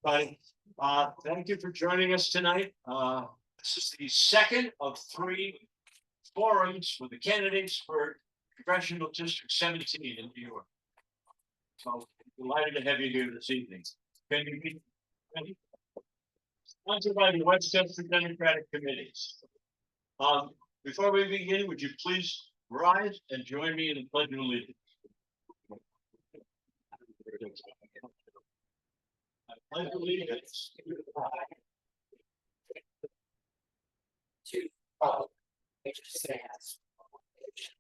But thank you for joining us tonight. This is the second of 3 forums for the candidates for Congressional District 17 in New York. So delighted to have you here this evening. Can you be ready? Sponsored by the Westchester Democratic Committees. Before we begin, would you please rise and join me in the Pledge of Allegiance? I pledge allegiance to the flag to the republic which stands one nation.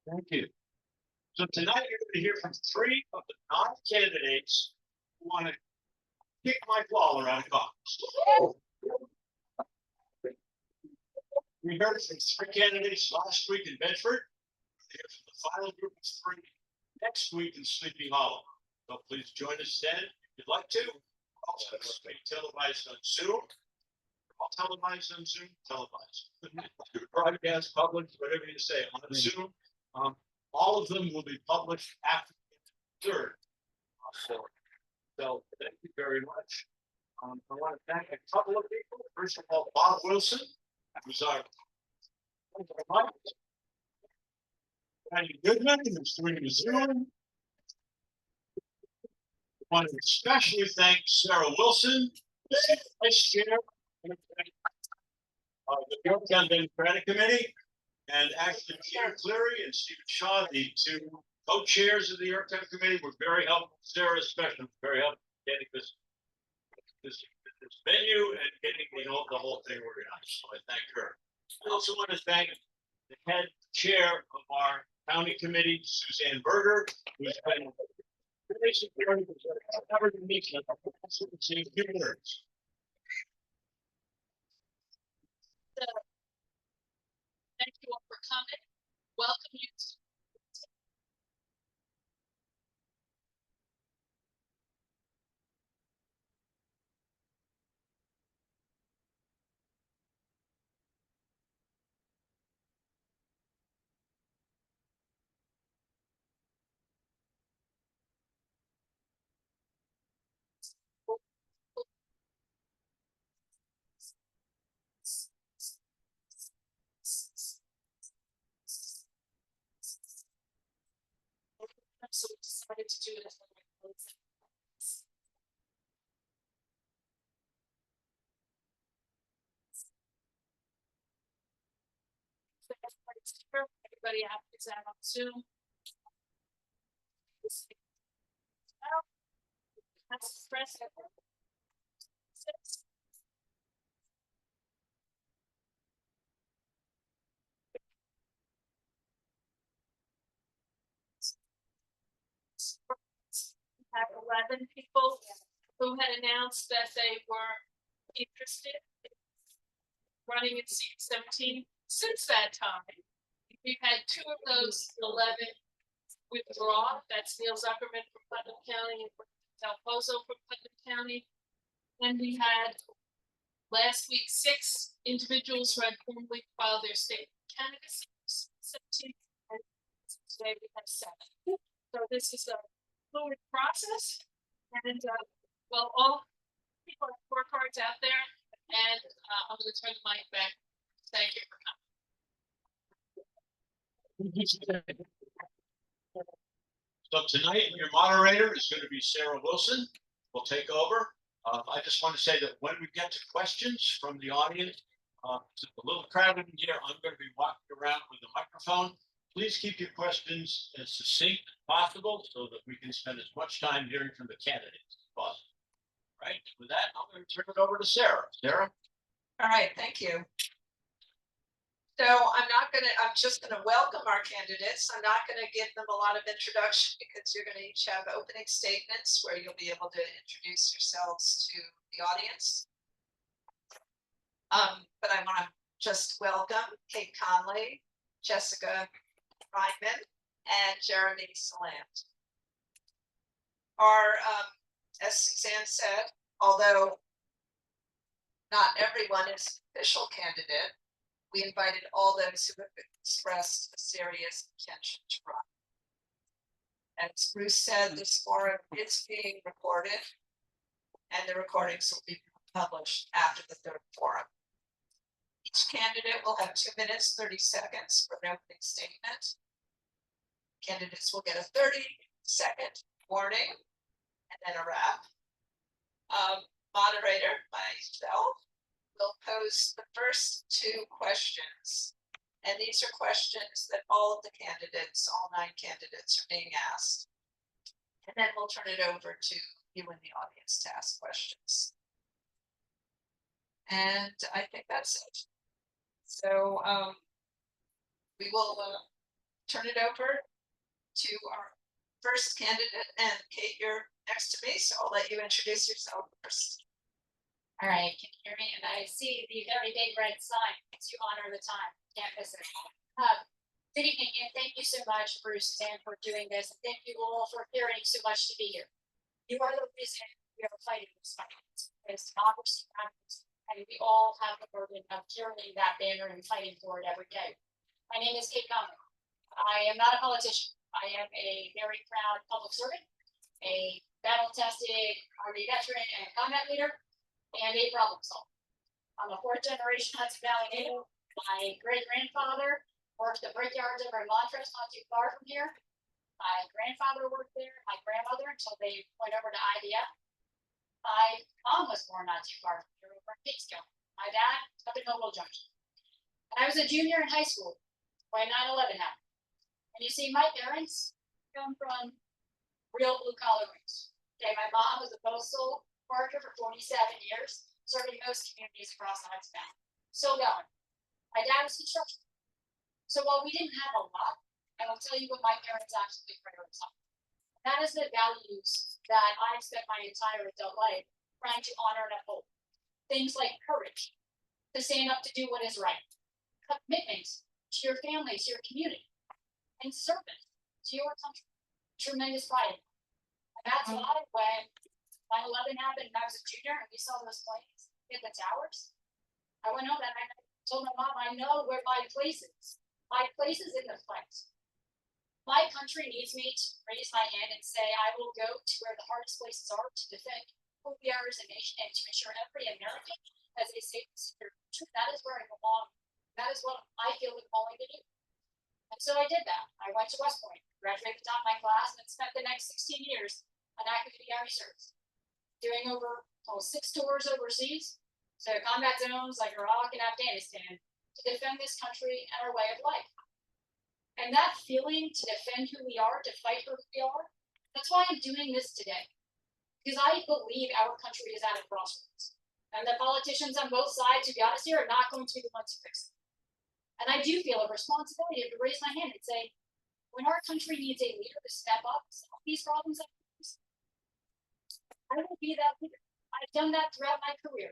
Thank you. So tonight you're going to hear from 3 of the 9 candidates who want to kick my ball around Congress. We heard from 3 candidates last week in Bedford. Here's from the final group of 3 next week in Sleepy Hollow. So please join us then if you'd like to. Also, it's being televised on Zoom. All televised on Zoom, televised. Broadcast, published, whatever you say, on Zoom. All of them will be published after the 3rd. So thank you very much. I want to thank a couple of people. First of all, Bob Wilson, who's our Randy Goodman, who's doing the Zoom. I want to especially thank Sarah Wilson, Vice Chair of the Yorktown Democratic Committee, and actually Peter Cleary and Stephen Shaw, the 2 co-chairs of the Yorktown Committee, were very helpful. Sarah especially was very helpful getting this venue and getting the whole thing organized. So I thank her. I also want to thank the head chair of our county committee, Suzanne Berger, who's been basically covered the meeting. Say a few words. Thank you all for coming. Welcome you to so we decided to do it as a everybody is out on Zoom. That's press. Have 11 people who had announced that they were interested in running in seat 17. Since that time, we've had 2 of those 11 withdraw. That's Neil Zuckerman from Putnam County and Del Pozo from Putnam County. And we had last week 6 individuals who had formally filed their state candidacy. 17, and today we have 7. So this is a fluid process, and well, all people have scorecards out there, and I'm going to turn the mic back. Thank you for coming. So tonight, your moderator is going to be Sarah Wilson. We'll take over. I just want to say that when we get to questions from the audience, it's a little crowded in here. I'm going to be walking around with the microphone. Please keep your questions as succinct as possible so that we can spend as much time hearing from the candidates as possible. Right. With that, I'm going to turn it over to Sarah. Sarah. All right. Thank you. So I'm just going to welcome our candidates. I'm not going to give them a lot of introduction because you're going to each have opening statements where you'll be able to introduce yourselves to the audience. But I want to just welcome Cait Conley, Jessica Reinmann, and Jeremy Saland. As Suzanne said, although not everyone is official candidate. We invited all those who have expressed a serious intention to run. As Bruce said, this forum is being recorded, and the recordings will be published after the third forum. Each candidate will have 2 minutes, 30 seconds for an opening statement. Candidates will get a 30-second warning and then a wrap. Moderator, myself, will pose the first 2 questions. And these are questions that all of the candidates, all 9 candidates, are being asked. And then we'll turn it over to you in the audience to ask questions. And I think that's it. So we will turn it over to our first candidate. And Cait, you're next to me, so I'll let you introduce yourself first. All right, can you hear me? And I see the very big red sign to honor the time. Can't miss it. Good evening, and thank you so much, Bruce, and for doing this. And thank you all for caring so much to be here. You are the reason we are fighting this fight. It's democracy, and we all have the burden of carrying that banner and fighting for it every day. My name is Cait Conley. I am not a politician. I am a very proud public servant, a battle-tested Army veteran and combat leader, and a problem solver. I'm a 4th generation Hudson Valley native. My great-grandfather worked the brickyards over in Montrose, not too far from here. My grandfather worked there, my grandmother, until they went over to IDF. My mom was born not too far from here, over in Peekskill. My dad up in Hopewell Junction. And I was a junior in high school when 9/11 happened. And you see, my parents come from real blue-collar roots. Okay, my mom was a postal worker for 47 years, serving most communities across the Hudson Valley. Still going. My dad was construction. So while we didn't have a lot, I will tell you what my parents absolutely prioritized. That is the values that I've spent my entire adult life trying to honor and uphold. Things like courage, to stand up to do what is right, commitment to your family, to your community, and service to your country. Tremendous pride. And that's why when 9/11 happened and I was a junior and we saw those planes hit the towers, I went home and I told my mom, I know where my place is. My place is in the fight. My country needs me to raise my hand and say, I will go to where the hardest places are to defend who we are as a nation and to ensure every American has a safe and secure future. That is where I belong. That is what I feel the calling to do. And so I did that. I went to West Point, graduated the top of my class, and spent the next 16 years on active duty Army service, doing over 6 tours overseas, so combat zones like Iraq and Afghanistan, to defend this country and our way of life. And that feeling to defend who we are, to fight for who we are, that's why I'm doing this today. Because I believe our country is at a crossroads. And the politicians on both sides, to be honest here, are not going to be the ones to fix it. And I do feel a responsibility to raise my hand and say, when our country needs a leader to step up and solve these problems, I will be that leader. I've done that throughout my career.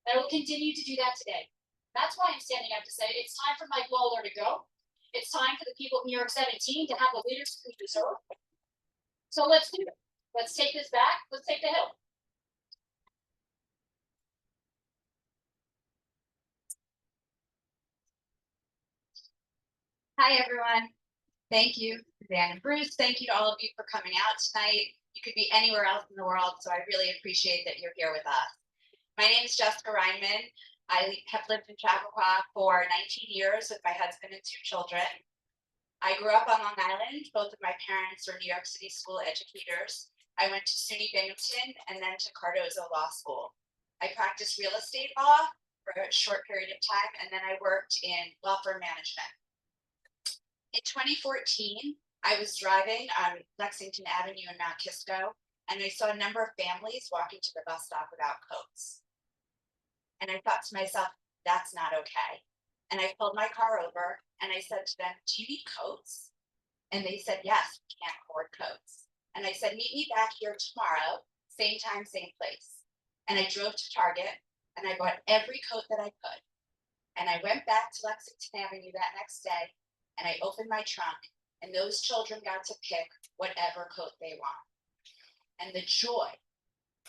And I will continue to do that today. That's why I'm standing up to say it's time for Mike Lawler to go. It's time for the people of New York 17 to have the leaders we deserve. So let's do it. Let's take this back. Let's take the hill. Hi, everyone. Thank you, Dan and Bruce. Thank you to all of you for coming out tonight. You could be anywhere else in the world, so I really appreciate that you're here with us. My name is Jessica Reinmann. I have lived in Chappaqua for 19 years with my husband and 2 children. I grew up on Long Island. Both of my parents were New York City school educators. I went to SUNY Binghamton and then to Cardozo Law School. I practiced real estate law for a short period of time, and then I worked in law firm management. In 2014, I was driving on Lexington Avenue in Mount Kisco, and I saw a number of families walking to the bus stop without coats. And I thought to myself, that's not okay. And I pulled my car over and I said to them, do you need coats? And they said, yes, we can't afford coats. And I said, meet me back here tomorrow, same time, same place. And I drove to Target and I bought every coat that I could. And I went back to Lexington Avenue that next day and I opened my trunk and those children got to pick whatever coat they want. And the joy,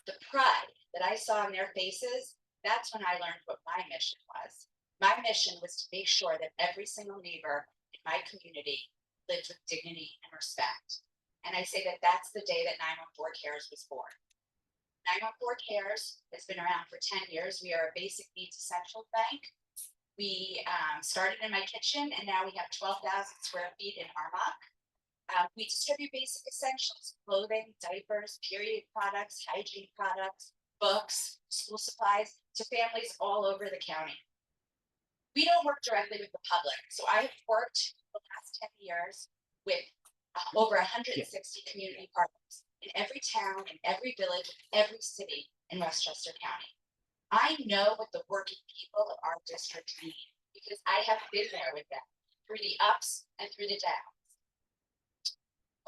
the pride that I saw on their faces That's when I learned what my mission was. My mission was to make sure that every single neighbor in my community lived with dignity and respect. And I say that that's the day that 914 Cares was born. 914 Cares has been around for 10 years. We are a basic needs essential bank. We started in my kitchen, and now we have 12,000 square feet in Armonk. We distribute basic essentials, clothing, diapers, period products, hygiene products, books, school supplies to families all over the county. We don't work directly with the public, so I have worked the last 10 years with over 160 community partners in every town, in every village, in every city in Westchester County. I know what the working people of our district need because I have been there with them through the ups and through the downs.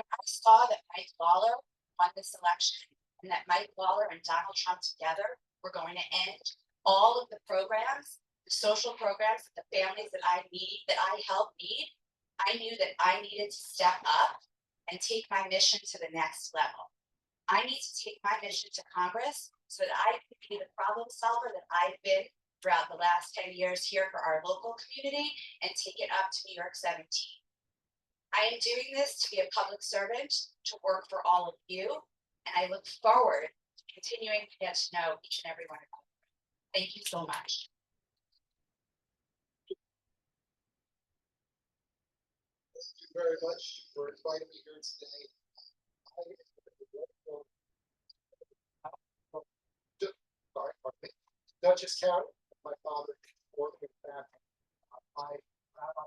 When I saw that Mike Lawler won this election and that Mike Lawler and Donald Trump together were going to end all of the programs, the social programs that the families that I help need, I knew that I needed to step up and take my mission to the next level. I need to take my mission to Congress so that I can be the problem solver that I've been throughout the last 10 years here for our local community and take it up to New York 17. I am doing this to be a public servant, to work for all of you, and I look forward to continuing to get to know each and every one of you. Thank you so much. Thank you very much for inviting me here today. Dutchess County, my father worked with that. My rabbi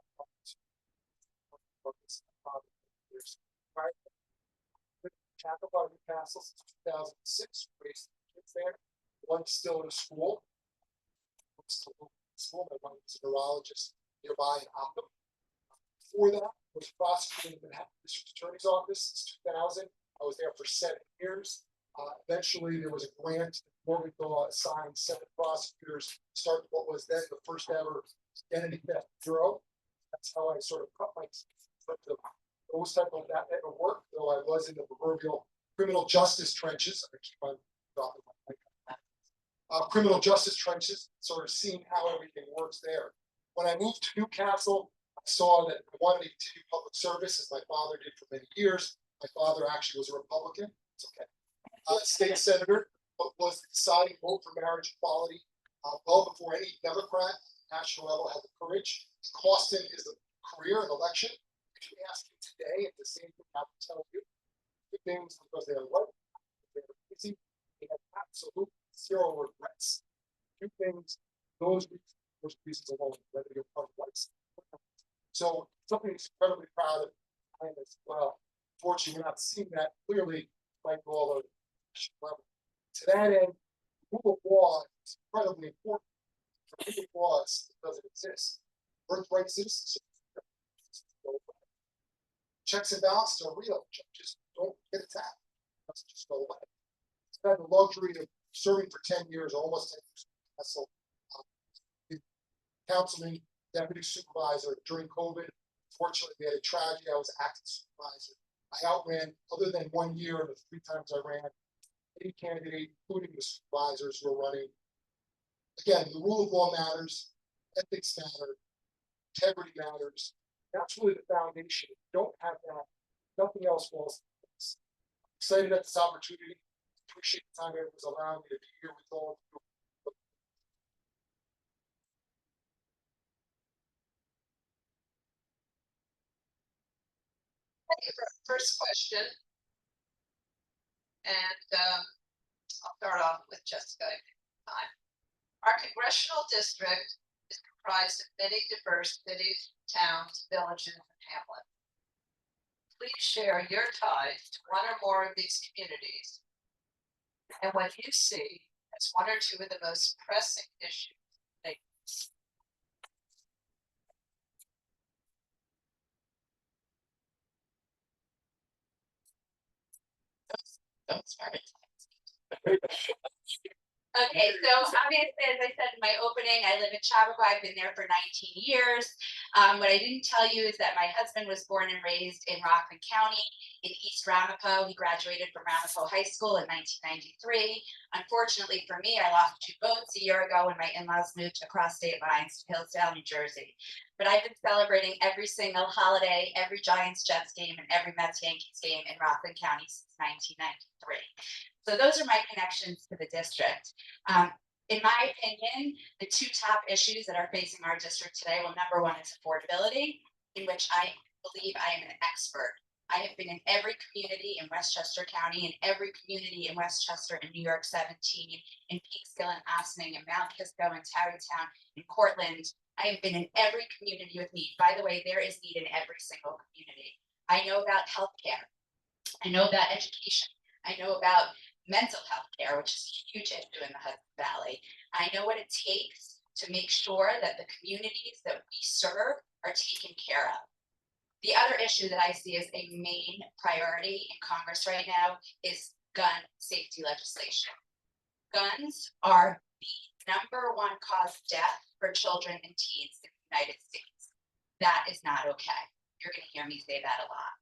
years. Right. Chapel by Newcastle since 2006, raised kids there. One's still in school. My wife was a neurologist nearby in Occam. Before that, I was prosecuting in the Manhattan District Attorney's Office since 2000. I was there for 7 years. Eventually, there was a grant. Morganthau assigned 7 prosecutors, started what was then the first ever identity theft bureau. That's how I sort of cut my teeth to those type of that type of work, though I was in the proverbial criminal justice trenches. I keep on dropping my mic. Criminal justice trenches, sort of seeing how everything works there. When I moved to Newcastle, I saw that I wanted to continue public service as my father did for many years. My father actually was a Republican. It's okay. State senator, but was the deciding vote for marriage equality well before any Democrat at national level had the courage. It cost him his career and election. If you ask him today, if the same thing I would tell you, good things because they are right, they are easy, they have absolute 0 regrets. Two things, those reasons alone, whether you're part of whites. So something he's incredibly proud of as well. Fortunately, we're not seeing that clearly like all of level. To that end, the rule of law is incredibly important. For many laws, it doesn't exist. Birthright citizenship. Checks and balances are real. Just don't get attacked. It doesn't just go away. I've had the luxury of serving for 10 years, almost 10 years. So, councilman, deputy supervisor during COVID. Fortunately, we had a tragedy. I was acting supervisor. I outran, other than 1 year, the 3 times I ran, any candidate, including the supervisors who are running. Again, the rule of law matters, ethics matter, integrity matters. That's really the foundation. If you don't have that, nothing else falls into place. I'm excited at this opportunity. Appreciate the time everyone's allowing me to be here with all of you. First question. And I'll start off with Jessica. Our congressional district is comprised of many diverse cities, towns, villages, and hamlets. Please share your ties to one or more of these communities and what you see as 1 or 2 of the most pressing issues. That's right. Okay, so obviously, as I said in my opening, I live in Chappaqua. I've been there for 19 years. What I didn't tell you is that my husband was born and raised in Rockland County in East Ramapo. He graduated from Ramapo High School in 1993. Unfortunately for me, I lost 2 boats a year ago when my in-laws moved across state lines to Hillsdale, New Jersey. But I've been celebrating every single holiday, every Giants Jets game, and every Mets Yankees game in Rockland County since 1993. So those are my connections to the district. In my opinion, the 2 top issues that are facing our district today, well, number 1 is affordability, in which I believe I am an expert. I have been in every community in Westchester County, in every community in Westchester, in New York 17, in Peekskill and Ossining, in Mount Kisco and Tarrytown, in Cortland. I have been in every community with need. By the way, there is need in every single community. I know about healthcare. I know about education. I know about mental health care, which is a huge issue in the Hudson Valley. I know what it takes to make sure that the communities that we serve are taken care of. The other issue that I see as a main priority in Congress right now is gun safety legislation. Guns are the #1 cause of death for children and teens in the United States. That is not okay. You're going to hear me say that a lot.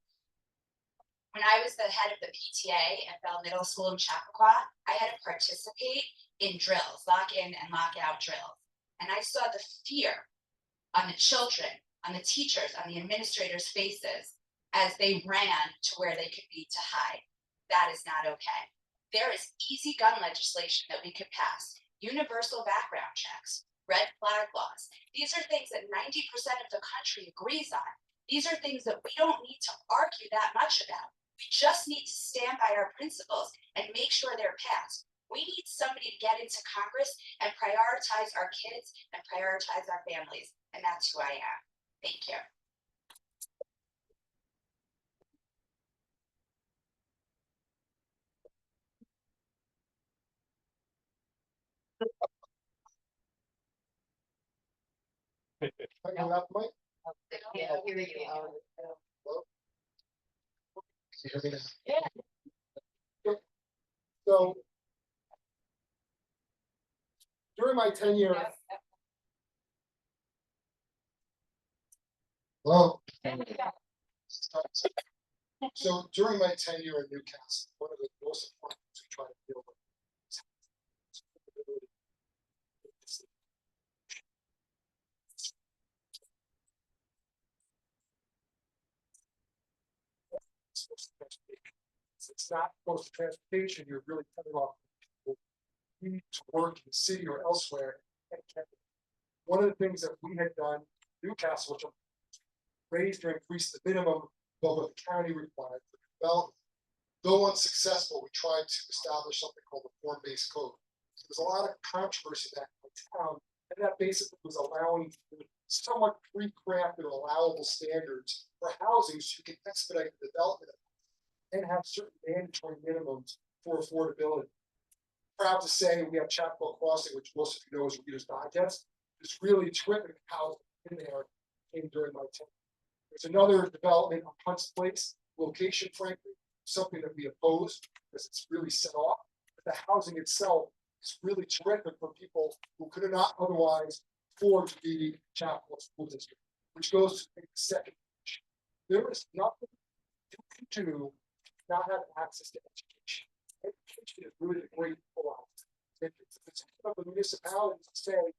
When I was the head of the PTA at Bell Middle School in Chappaqua, I had to participate in drills, lock-in and lock-out drills. And I saw the fear on the children, on the teachers, on the administrators' faces as they ran to where they could be to hide. That is not okay. There is easy gun legislation that we could pass. Universal background checks, red flag laws. These are things that 90% of the country agrees on. These are things that we don't need to argue that much about. We just need to stand by our principles and make sure they're passed. We need somebody to get into Congress and prioritize our kids and prioritize our families. And that's who I am. Thank you. Hang on that mic. Yeah, here we go. Hello? Can you hear me now? So during my tenure. Hello? So during my tenure in Newcastle, one of the most important things we try to deal with is affordability. It's not close to transportation, you're really cutting off people who need to work in the city or elsewhere. One of the things that we had done in Newcastle, which raised or increased the minimum above what the county required for development. Though unsuccessful, we tried to establish something called a form-based code. So there's a lot of controversy back in the town, and that basically was allowing somewhat pre-crafted allowable standards for housing so you can expedite the development and have certain mandatory minimums for affordability. Proud to say we have Chappaqua Crossing, which most of you know is Reader's Digest. It's really terrific how in there came during my tenure. There's another development on Hunt's Place, location, frankly, something that we oppose because it's really set off. But the housing itself is really terrific for people who could not otherwise afford to be Chappaqua School District, which goes to the second issue. There is nothing you can do not have access to education. Education is really a great pull-out. It's of the municipalities to say, we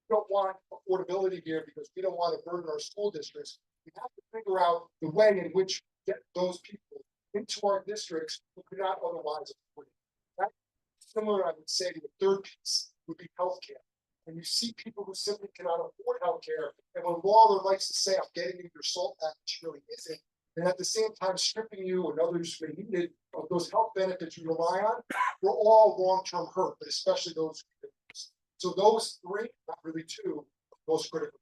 don't want affordability here because we don't want to burden our school districts. We have to figure out the way in which we get those people into our districts who could not otherwise afford it. That's similar, I would say, to the third piece would be healthcare. And you see people who simply cannot afford healthcare, and when Lawler likes to say, I'm getting you your SALT package, really isn't, and at the same time stripping you and others who may need it of those health benefits you rely on, we're all long-term hurt, but especially those who need it. So those 3, not really 2, are most critical.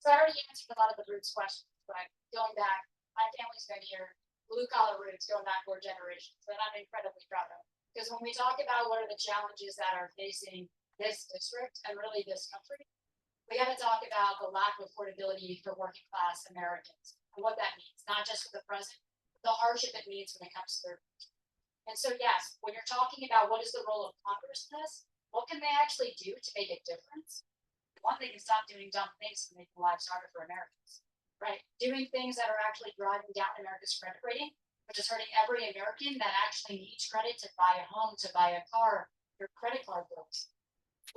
So I already answered a lot of the roots questions, but going back, my family's been here, blue collar roots going back 4 generations, that I'm incredibly proud of. Because when we talk about what are the challenges that are facing this district and really this country, we got to talk about the lack of affordability for working class Americans and what that means, not just for the present, but the hardship it means when it comes to their future. And so, yes, when you're talking about what is the role of Congress in this, what can they actually do to make a difference? One, they can stop doing dumb things to make lives harder for Americans, right? Doing things that are actually driving down America's credit rating, which is hurting every American that actually needs credit to buy a home, to buy a car, your credit card bills.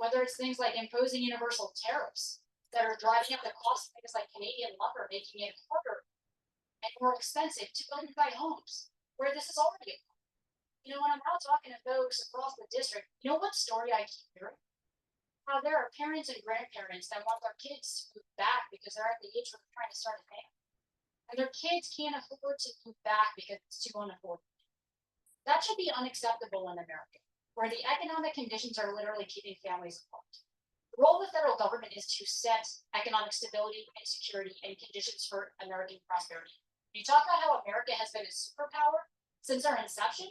Whether it's things like imposing universal tariffs that are driving up the cost of things like Canadian lumber, making it harder and more expensive to build and buy homes, where this is already a problem. You know, when I'm out talking to folks across the district, you know what story I keep hearing? How there are parents and grandparents that want their kids to move back because they're at the age where they're trying to start a family. And their kids can't afford to move back because it's too unaffordable. That should be unacceptable in America, where the economic conditions are literally keeping families apart. The role of the federal government is to set economic stability and security and conditions for American prosperity. You talk about how America has been a superpower since our inception.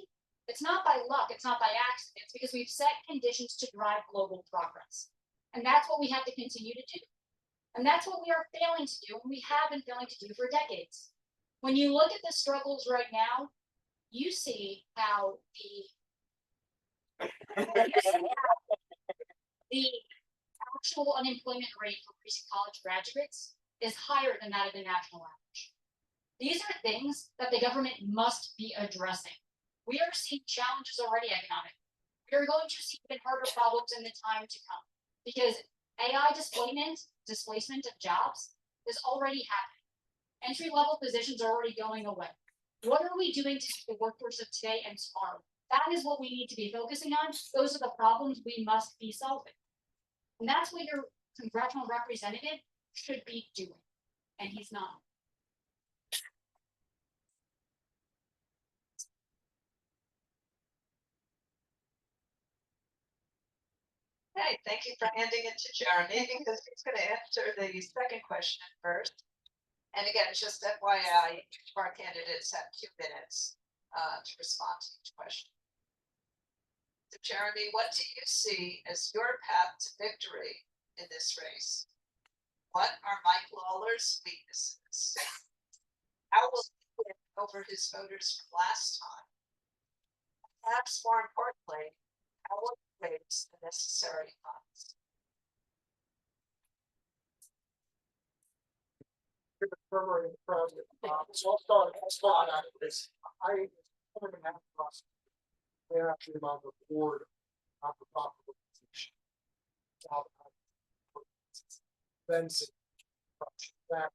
It's not by luck, it's not by accident, it's because we've set conditions to drive global progress. And that's what we have to continue to do. And that's what we are failing to do, and we have been failing to do for decades. When you look at the struggles right now, you see how the actual unemployment rate for recent college graduates is higher than that of the national average. These are things that the government must be addressing. We are seeing challenges already economically. We are going to see even harder problems in the time to come because AI displacement of jobs is already happening. Entry-level positions are already going away. What are we doing to the workforce of today and tomorrow? That is what we need to be focusing on. Those are the problems we must be solving. And that's what your congressional representative should be doing. And he's not. Okay, thank you for handing it to Jeremy because he's going to answer the second question first. And again, just FYI, each of our candidates have 2 minutes to respond to each question. So Jeremy, what do you see as your path to victory in this race? What are Mike Lawler's weaknesses? How will he win over his voters from last time? Perhaps more importantly, how will he raise the necessary funds? So I'll start out with this. I actually am on the board of the profit organization. That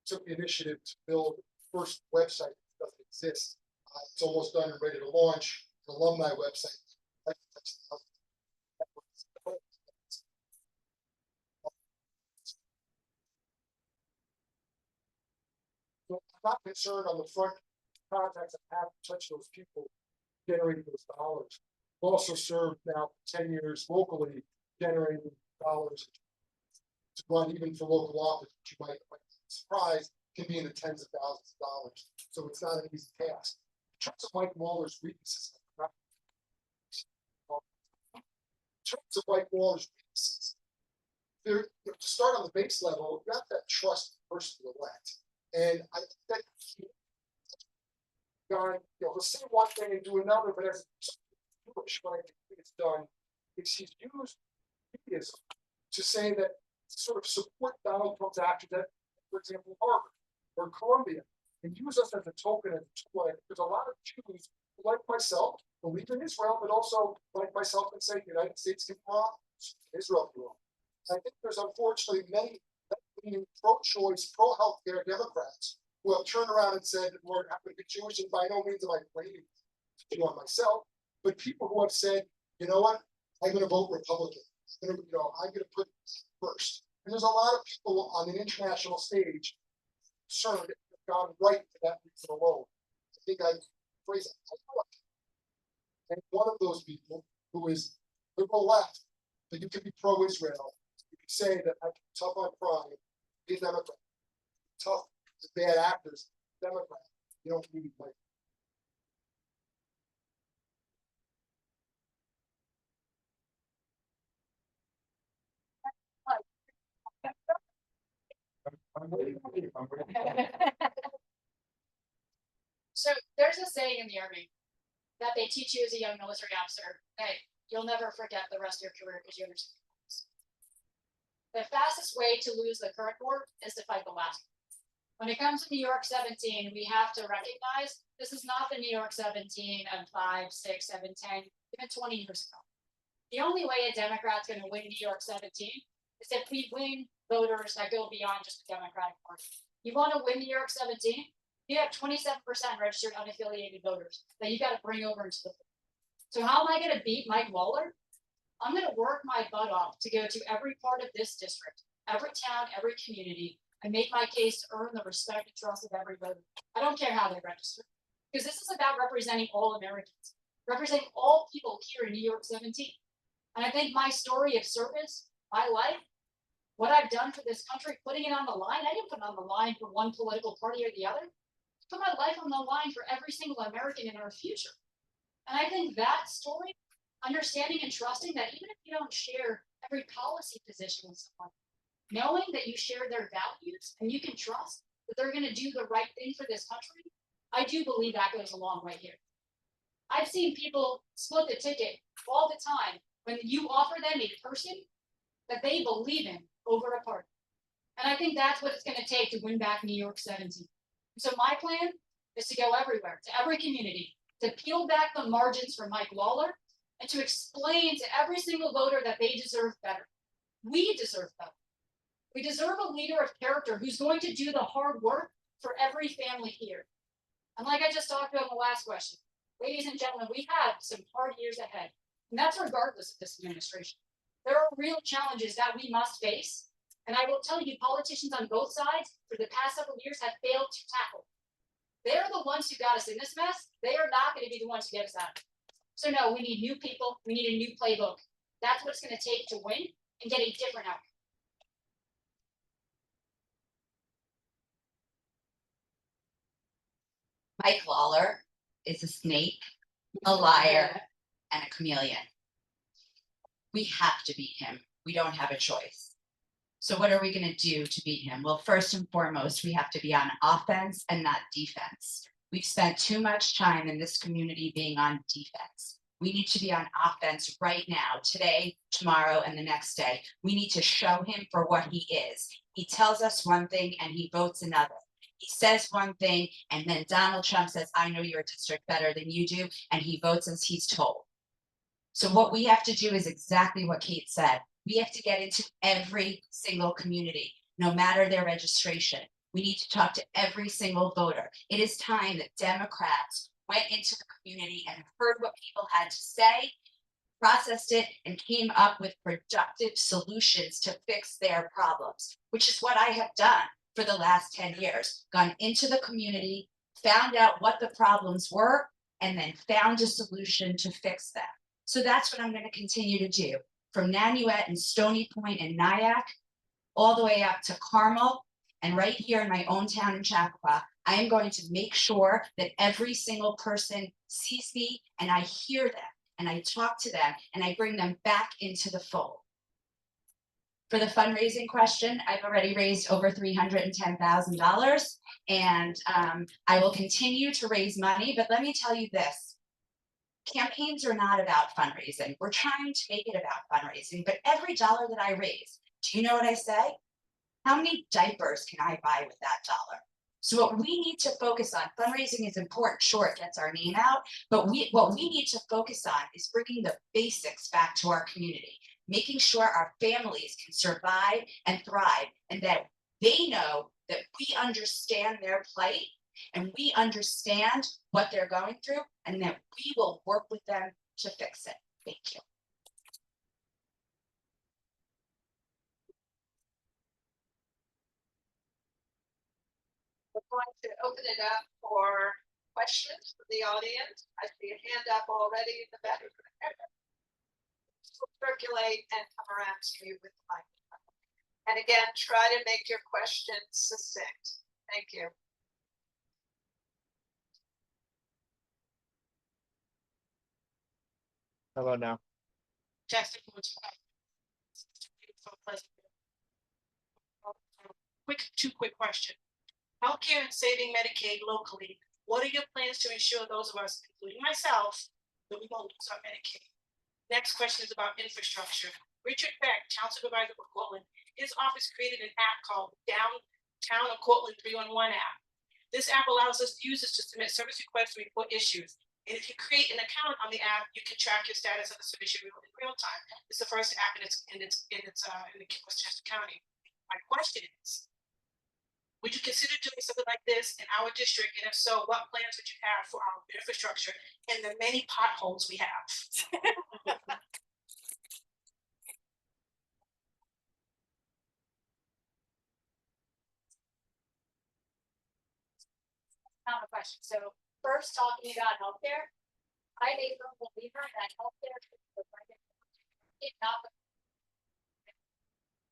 took the initiative to build the first website that doesn't exist. It's almost done and ready to launch, an alumni website. So I'm not concerned on the front contacts I have to touch those people generating those dollars. I've also served now for 10 years locally, generating dollars to run even for local office, which you might be surprised, can be in the tens of thousands of dollars. So it's not an easy task. In terms of Mike Waller's weaknesses, to start on the base level, you have that trust the person you elect. And I think that he'll say one thing and do another, but as what I think it's done is he's used media to say that sort of support Donald Trump's actions at, for example, Harvard or Columbia, and use us as a token, as a tool. There's a lot of Jews who, like myself, believe in Israel, but also like myself and say the United States can be wrong, Israel can be wrong. I think there's unfortunately many pro-choice, pro-healthcare Democrats who have turned around and said, "We're not going to be Jewish," and by no means am I blaming you on myself, but people who have said, "You know what? I'm going to vote Republican. I'm going to put first." And there's a lot of people on the international stage concerned that have gone right for that reason alone. I think I phrase it. And one of those people who is liberal left, but you can be pro-Israel. You can say that I can be tough on crime, be a Democrat. Tough to bad actors, Democrat. You don't need like. I'm ready. I'm ready. So there's a saying in the Army that they teach you as a young military officer that you'll never forget the rest of your career because you understand. The fastest way to lose the current war is to fight the last. When it comes to New York 17, we have to recognize this is not the New York 17 of 5, 6, 7, 10, even 20 years ago. The only way a Democrat's going to win New York 17 is if we win voters that go beyond just the Democratic Party. You want to win New York 17? You have 27% registered unaffiliated voters that you got to bring over into the. So how am I going to beat Mike Waller? I'm going to work my butt off to go to every part of this district, every town, every community, and make my case to earn the respect and trust of every voter. I don't care how they register, because this is about representing all Americans, representing all people here in New York 17. And I think my story of service, my life, what I've done for this country, putting it on the line, I didn't put it on the line for one political party or the other. I put my life on the line for every single American in our future. And I think that story, understanding and trusting that even if you don't share every policy position with someone, knowing that you share their values and you can trust that they're going to do the right thing for this country, I do believe that goes a long way here. I've seen people split the ticket all the time when you offer them a person that they believe in over a party. And I think that's what it's going to take to win back New York 17. So my plan is to go everywhere, to every community, to peel back the margins for Mike Waller, and to explain to every single voter that they deserve better. We deserve better. We deserve a leader of character who's going to do the hard work for every family here. And like I just talked about in the last question, ladies and gentlemen, we have some hard years ahead, and that's regardless of this administration. There are real challenges that we must face, and I will tell you, politicians on both sides for the past several years have failed to tackle. They're the ones who got us in this mess. They are not going to be the ones who get us out. So no, we need new people. We need a new playbook. That's what it's going to take to win and get a different outcome. Mike Waller is a snake, a liar, and a chameleon. We have to beat him. We don't have a choice. So what are we going to do to beat him? Well, first and foremost, we have to be on offense and not defense. We've spent too much time in this community being on defense. We need to be on offense right now, today, tomorrow, and the next day. We need to show him for what he is. He tells us one thing and he votes another. He says one thing and then Donald Trump says, I know your district better than you do, and he votes as he's told. So what we have to do is exactly what Cait said. We have to get into every single community, no matter their registration. We need to talk to every single voter. It is time that Democrats went into the community and heard what people had to say, processed it, and came up with productive solutions to fix their problems, which is what I have done for the last 10 years, gone into the community, found out what the problems were, and then found a solution to fix them. So that's what I'm going to continue to do, from Nanuet and Stony Point and Nyack, all the way up to Carmel, and right here in my own town in Chappaqua. I am going to make sure that every single person sees me and I hear them and I talk to them and I bring them back into the fold. For the fundraising question, I've already raised over $310,000, and I will continue to raise money, but let me tell you this. Campaigns are not about fundraising. We're trying to make it about fundraising, but every dollar that I raise, do you know what I say? How many diapers can I buy with that dollar? So what we need to focus on, fundraising is important, sure, it gets our name out, but what we need to focus on is bringing the basics back to our community, making sure our families can survive and thrive, and that they know that we understand their plight and we understand what they're going through, and that we will work with them to fix it. Thank you. We're going to open it up for questions from the audience. I see a hand up already in the back. Circulate and come around to you with the microphone. And again, try to make your questions succinct. Thank you. How about now? Justin, two quick questions. Healthcare and saving Medicaid locally. What are your plans to ensure those of us, including myself, that we won't lose our Medicaid? Next question is about infrastructure. Richard Beck, Town Supervisor for Cortland, his office created an app called Downtown of Cortland 311 app. This app allows us users to submit service requests to report issues. And if you create an account on the app, you can track your status of the submission in real time. It's the first app in Westchester County. My question is, would you consider doing something like this in our district? And if so, what plans would you have for our infrastructure and the many potholes we have? Not a question. So first, talking about healthcare, I'm a firm believer that healthcare should be provided, not.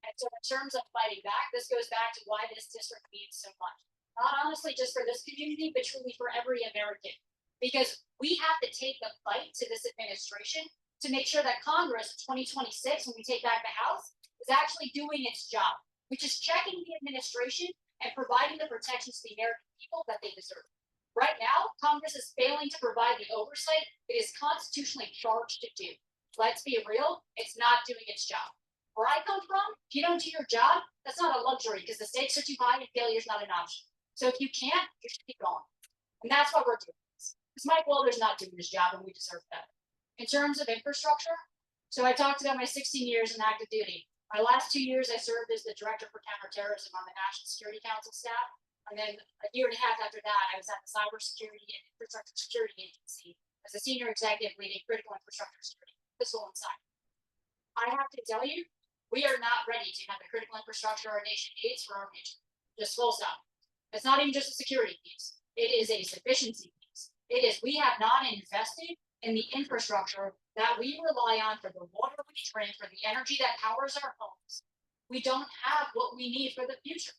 And so in terms of fighting back, this goes back to why this district means so much. Not honestly just for this community, but truly for every American. Because we have to take the fight to this administration to make sure that Congress in 2026, when we take back the House, is actually doing its job, which is checking the administration and providing the protections to the American people that they deserve. Right now, Congress is failing to provide the oversight it is constitutionally charged to do. Let's be real, it's not doing its job. Where I come from, if you don't do your job, that's not a luxury because the stakes are too high and failure is not an option. So if you can't, you should keep going. And that's what we're doing. Because Mike Waller's not doing his job and we deserve better. In terms of infrastructure, so I talked about my 16 years in active duty. My last 2 years, I served as the Director for Counterterrorism on the National Security Council staff. And then a year and a half after that, I was at the Cybersecurity and Infrastructure Security Agency as a senior executive leading critical infrastructure security, physical and cyber. I have to tell you, we are not ready to have the critical infrastructure our nation needs for our future. Just full stop. It's not even just a security piece. It is a sufficiency piece. It is, we have not invested in the infrastructure that we rely on for the water we drink, for the energy that powers our homes. We don't have what we need for the future.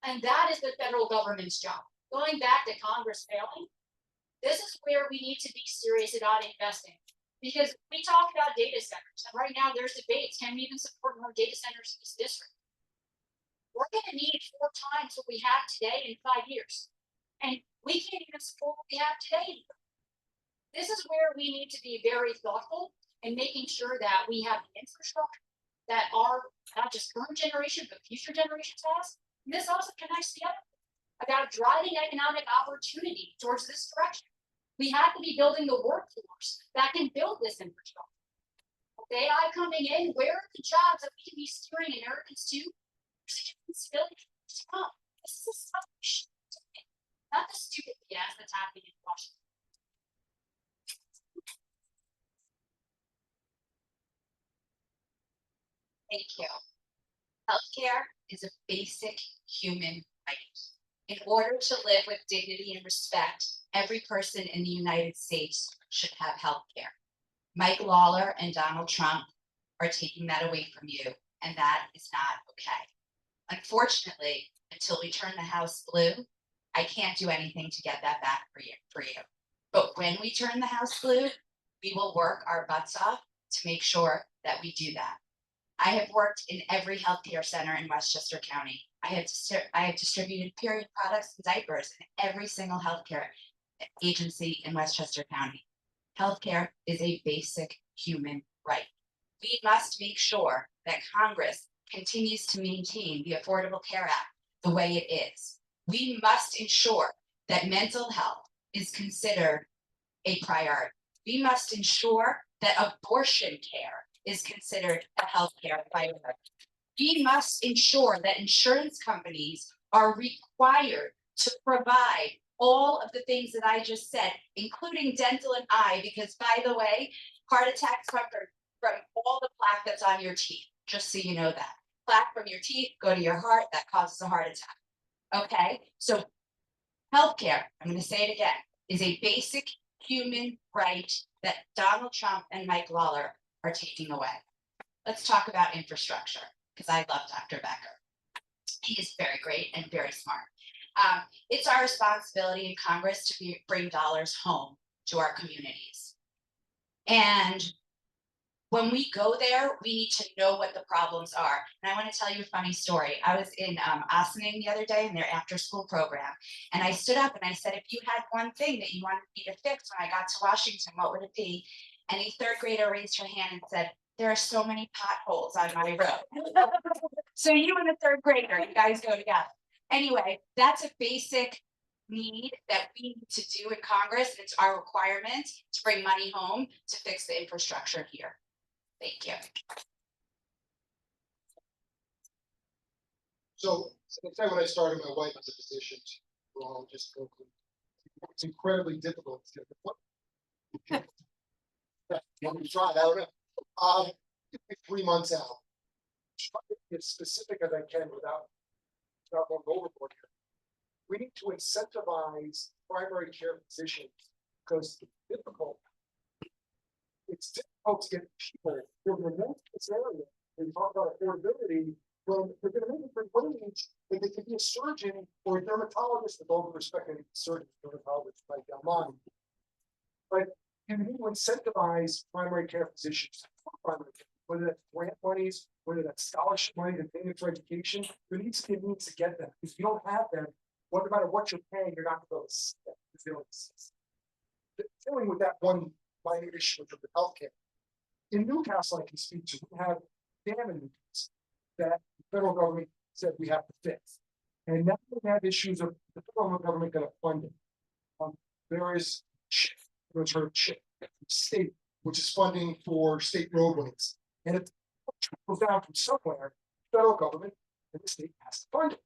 And that is the federal government's job. Going back to Congress failing, this is where we need to be serious about investing. Because we talk about data centers, and right now there's debates, can we even support more data centers in this district? We're gonna need 4 times what we have today in 5 years. And we can't even support what we have today. This is where we need to be very thoughtful in making sure that we have the infrastructure that our, not just current generation, but future generations has. And this also connects the other about driving economic opportunity towards this direction. We have to be building the workforce that can build this infrastructure. With AI coming in, where are the jobs that we can be steering Americans to? This is a stuff, not the stupid BS that's happening in Washington. Thank you. Healthcare is a basic human right. In order to live with dignity and respect, every person in the United States should have healthcare. Mike Lawler and Donald Trump are taking that away from you, and that is not okay. Unfortunately, until we turn the House blue, I can't do anything to get that back for you. But when we turn the House blue, we will work our butts off to make sure that we do that. I have worked in every healthcare center in Westchester County. I have distributed period products and diapers in every single healthcare agency in Westchester County. Healthcare is a basic human right. We must make sure that Congress continues to maintain the Affordable Care Act the way it is. We must ensure that mental health is considered a priority. We must ensure that abortion care is considered a healthcare priority. We must ensure that insurance companies are required to provide all of the things that I just said, including dental and eye, because by the way, heart attacks come from all the plaque that's on your teeth, just so you know that. Plaque from your teeth go to your heart, that causes a heart attack. Okay, so healthcare, I'm going to say it again, is a basic human right that Donald Trump and Mike Lawler are taking away. Let's talk about infrastructure, because I love Dr. Becker. He is very great and very smart. It's our responsibility in Congress to bring dollars home to our communities. And when we go there, we need to know what the problems are. And I want to tell you a funny story. I was in Ossining the other day in their after school program. And I stood up and I said, if you had one thing that you wanted me to fix when I got to Washington, what would it be? And a third grader raised her hand and said, there are so many potholes on my road. So you and the third grader, you guys go together. Anyway, that's a basic need that we need to do in Congress. It's our requirement to bring money home to fix the infrastructure here. Thank you. So, as I said when I started, my wife was a physician. We're all just locally. It's incredibly difficult. To get let me try. I don't know. 3 months out. Try to be as specific as I can without going overboard here. We need to incentivize primary care physicians because it's difficult to get people from remote this area and talk about affordability when they're going to make it for wage that they could be a surgeon or a dermatologist, with all the respect to surgeons, dermatologists right down line. But you need to incentivize primary care physicians for primary care, whether that's grant monies, whether that's scholarship money, the payment for education. There needs to be a means to get them, because if you don't have them, no matter what you're paying, you're not going to see them. Dealing with that one minor issue of the healthcare. In Newcastle, I can speak to, we have damages that the federal government said we have to fix. And now we have issues of the federal government going to fund it. There is CHIP, which are CHIP, state, which is funding for state roadways. And it goes down from somewhere, the federal government and the state has to fund it.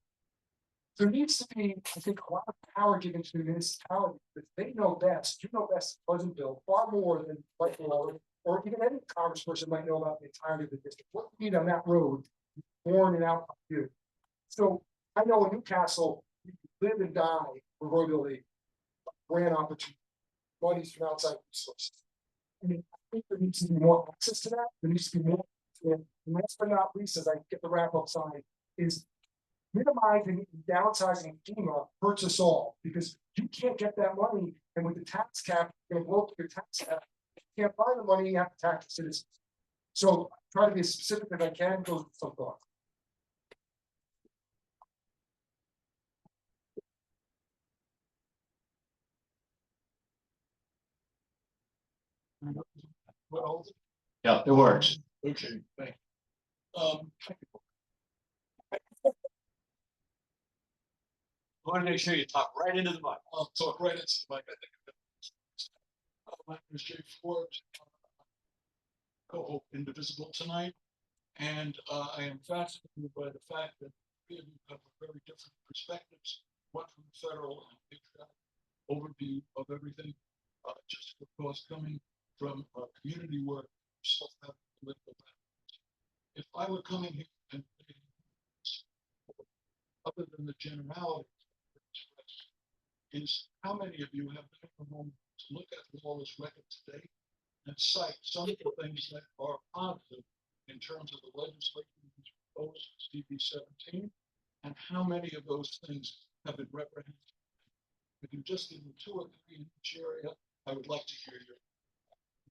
There needs to be, I think, a lot of power given to the municipality that they know best. You know best, Pleasantville, far more than White Wallet, or even any congressperson might know about the entirety of the district. What you need on that road, born and out of you. So I know in Newcastle, you can live and die for roadability, grant opportunity, monies from outside resources. I mean, I think there needs to be more access to that. There needs to be more. And last but not least, as I get the wrap up side, is minimizing and downsizing FEMA hurts us all, because you can't get that money, and with the tax cap, you're going to blow up your tax cap. You can't find the money, you have to tax the citizens. So try to be as specific as I can, go with some thought. Well, Yeah, it works. okay, thank you. I want to make sure you talk right into the mic. I'll talk right into the mic. I think my name is Jay Forbes, co-host Indivisible tonight, and I am fascinated by the fact that three of you have very different perspectives, one from the federal and patriotic overview of everything, just because coming from community work, self-help, political backgrounds. If I were coming here and other than the generality, is how many of you have been able to look at Lawler's record today and cite some of the things that are positive in terms of the legislation proposed CB 17, and how many of those things have been reprehensible? If you just give me 2 or 3 in each area, I would like to hear you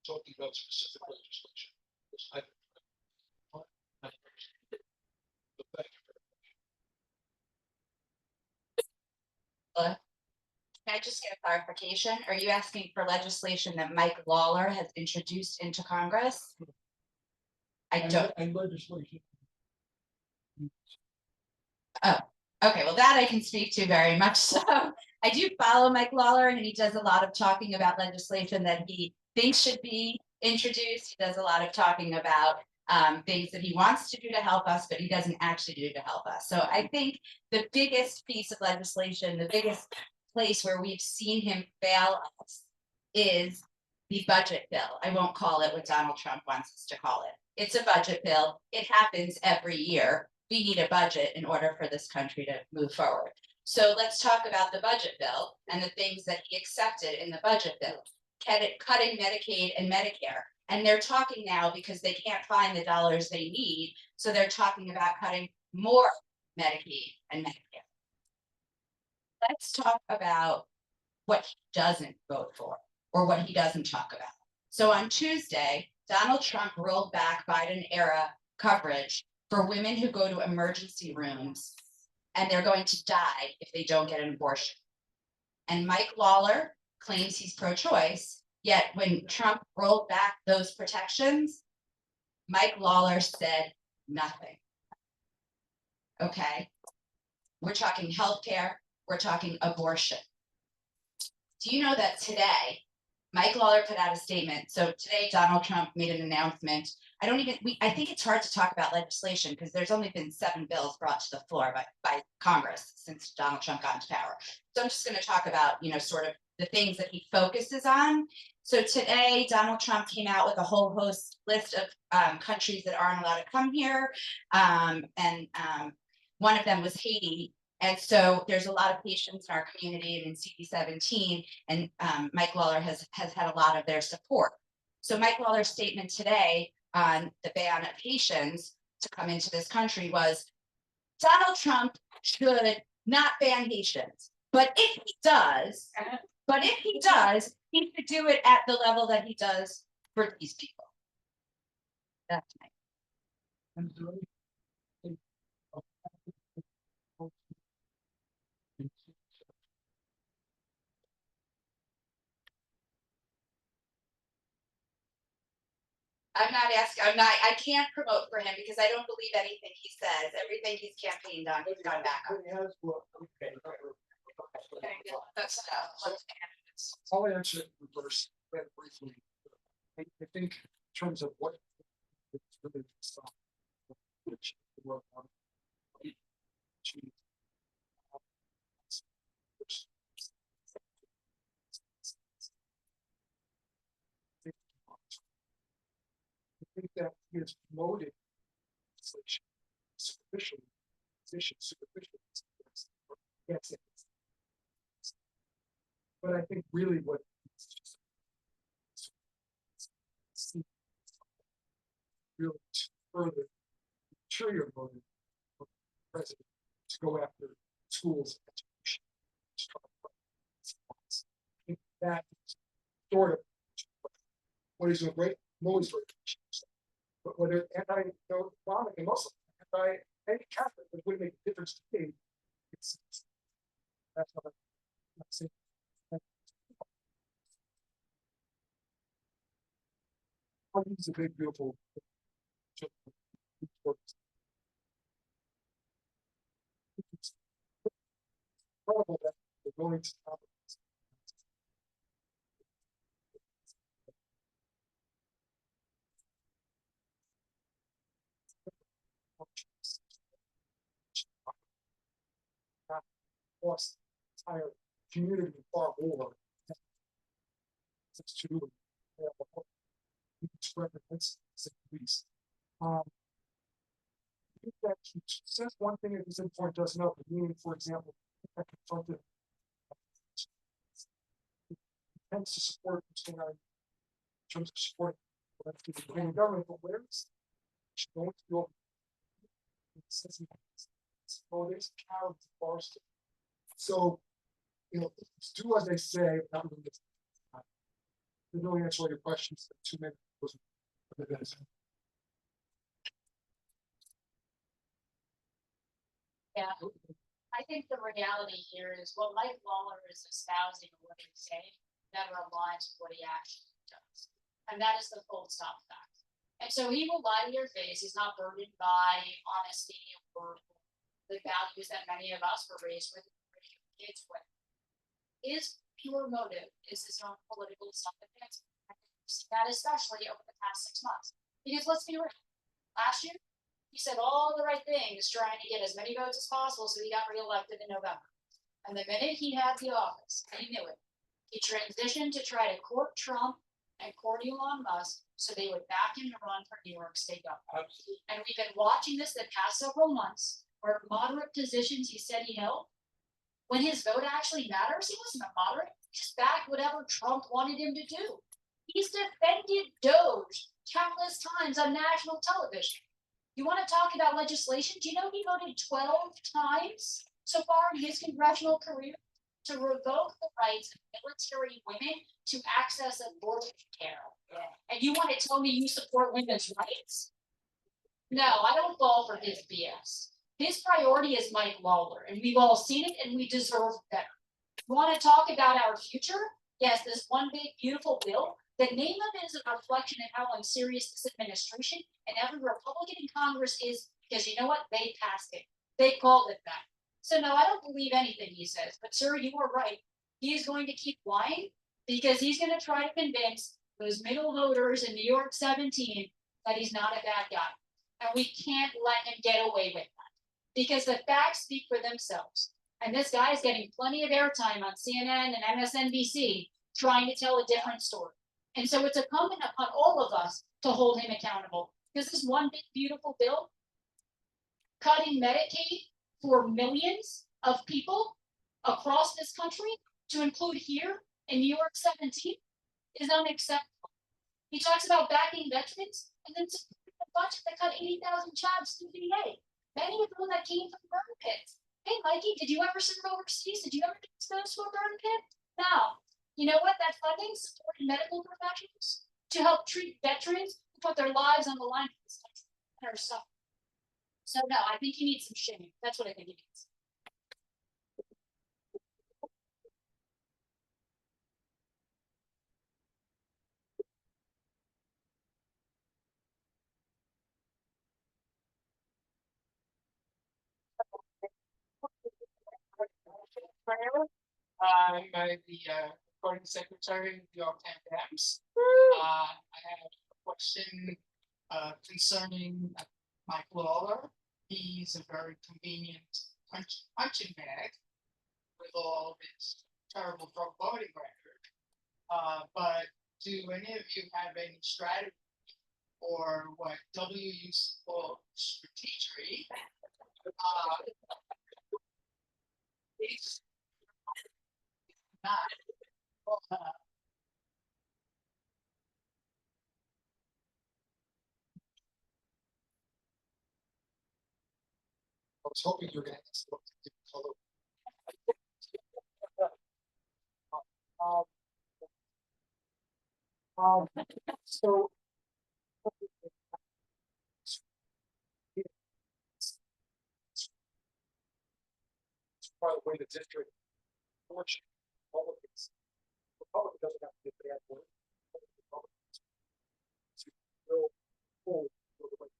talking about specific legislation. Thank you very much. Can I just get a clarification? Are you asking for legislation that Mike Lawler has introduced into Congress? I don't. And legislation. Oh, okay. Well, that I can speak to very much so. I do follow Mike Lawler, and he does a lot of talking about legislation that he thinks should be introduced. He does a lot of talking about things that he wants to do to help us, but he doesn't actually do to help us. So I think the biggest piece of legislation, the biggest place where we've seen him fail us is the budget bill. I won't call it what Donald Trump wants us to call it. It's a budget bill. It happens every year. We need a budget in order for this country to move forward. So let's talk about the budget bill and the things that he accepted in the budget bill. Cutting Medicaid and Medicare. And they're talking now because they can't find the dollars they need. So they're talking about cutting more Medicaid and Medicare. Let's talk about what he doesn't vote for or what he doesn't talk about. So on Tuesday, Donald Trump rolled back Biden era coverage for women who go to emergency rooms and they're going to die if they don't get an abortion. And Mike Lawler claims he's pro-choice, yet when Trump rolled back those protections, Mike Lawler said nothing. Okay, we're talking healthcare, we're talking abortion. Do you know that today, Mike Lawler put out a statement. So today, Donald Trump made an announcement. I think it's hard to talk about legislation because there's only been 7 bills brought to the floor by Congress since Donald Trump got into power. So I'm just going to talk about, sort of the things that he focuses on. So today, Donald Trump came out with a whole list of countries that aren't allowed to come here. One of them was Haiti. And so there's a lot of patients in our community and in CD17, and Mike Lawler has had a lot of their support. So Mike Lawler's statement today on the ban of Haitians to come into this country was, Donald Trump should not ban Haitians, but if he does, he should do it at the level that he does for these people. That's my. I can't promote for him because I don't believe anything he says. Everything he's campaigned on, he's gone back on. That's enough. I'll answer it in reverse very briefly. I think in terms of what it's really which work on I think that he has promoted superficially, yes, but I think really what really further interior motive of the president to go after schools and education. I think that is sort of what he's doing great. I'm always very patient. But whether Islamic and Muslim, any Catholic that would make a difference to me, it's that's not saying. It's a big, beautiful. It's incredible that they're going to stop it. Lost the entire community far more. It's true. Represents at least. I think that he says one thing that his important does another. Meaning, for example, I confronted. He tends to support in terms of supporting the government, but where is going to go? Oh, there's cows in Boston. So, do as they say. Not really. There's no answer all your questions. 2 minutes. Yeah, I think the reality here is what Mike Lawler is espousing and what he's saying never aligns with what he actually does. And that is the full stop fact. And so he will lie to your face. He's not burdened by honesty or the values that many of us were raised with, kids with. His pure motive is his own political self-advancement. That especially over the past 6 months. Because let's be real, last year, he said all the right things trying to get as many votes as possible so he got reelected in November. And the minute he had the office, he knew it. He transitioned to try to court Trump and court Elon Musk so they would back him to run for New York State governor. And we've been watching this the past several months, where moderate positions he said he held, when his vote actually matters, he wasn't a moderate. He just backed whatever Trump wanted him to do. He's defended Doge countless times on national television. You want to talk about legislation? Do you know he voted 12 times so far in his congressional career? to revoke the rights of military women to access abortion care. And you want to tell me you support women's rights? No, I don't fall for his BS. His priority is Mike Lawler, and we've all seen it, and we deserve better. Want to talk about our future? Yes, this one big beautiful bill. The name of it is a reflection of how unserious this administration and every Republican in Congress is, because you know what? They passed it. They called it that. So no, I don't believe anything he says. But sir, you are right. He is going to keep lying because he's going to try to convince those middle voters in New York 17 that he's not a bad guy. And we can't let him get away with that because the facts speak for themselves. And this guy is getting plenty of airtime on CNN and MSNBC trying to tell a different story. And so it's incumbent upon all of us to hold him accountable. Because this one big beautiful bill, cutting Medicaid for millions of people across this country, to include here in New York 17, is unacceptable. He talks about backing veterans and then supporting a budget that cut 80,000 jobs through VA. Many of them that came from burn pits. Hey, Mikey, did you ever serve overseas? Did you ever get exposed to a burn pit? No. You know what? That funding supported medical professionals to help treat veterans who put their lives on the line for this country and are suffering. So no, I think he needs some shame. That's what I think he needs. I'm the recording secretary of Yorktown Hts. I have a question concerning Mike Lawler. He's a very convenient punching bag with all of his terrible drug voting record. But do any of you have any strategy or what W used to call strategery? It's not. I was hoping you were gonna ask what the color. So. By the way, the district, fortunately, Republicans, Republican doesn't have to be a bad word. Republicans to go forward for the way.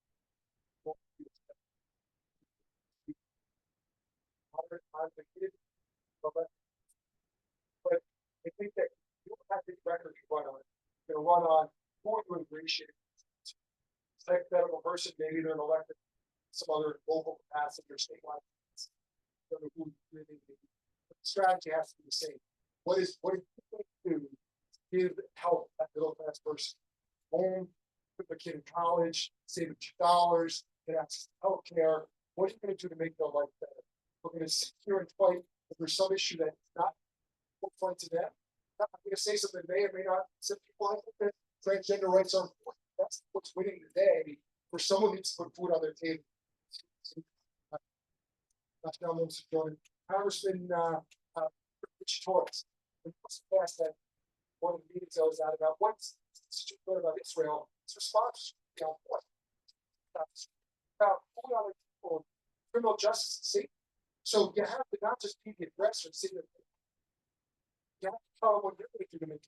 But I think that you don't have big record to run on. You're gonna run on more to ingratiate. Hypothetical person, maybe they're an elected, some other local capacity or statewide. The strategy has to be the same. What is you going to do to give help that middle class person? Home, put the kid in college, save a few dollars, get access to health care. What are you going to do to make their life better? We're going to sit here and fight if there's some issue that's not important to them. I'm going to say something that may or may not set people. I think that transgender rights are important. That's what's winning today. For someone needs to put food on their table. Congressman Rich Torres, passed that one of the meetings I was at about what's about Israel. His response was about pulling on people, criminal justice and safety. So you have to not just be the aggressor and say that you have to tell them what you're going to do to make it.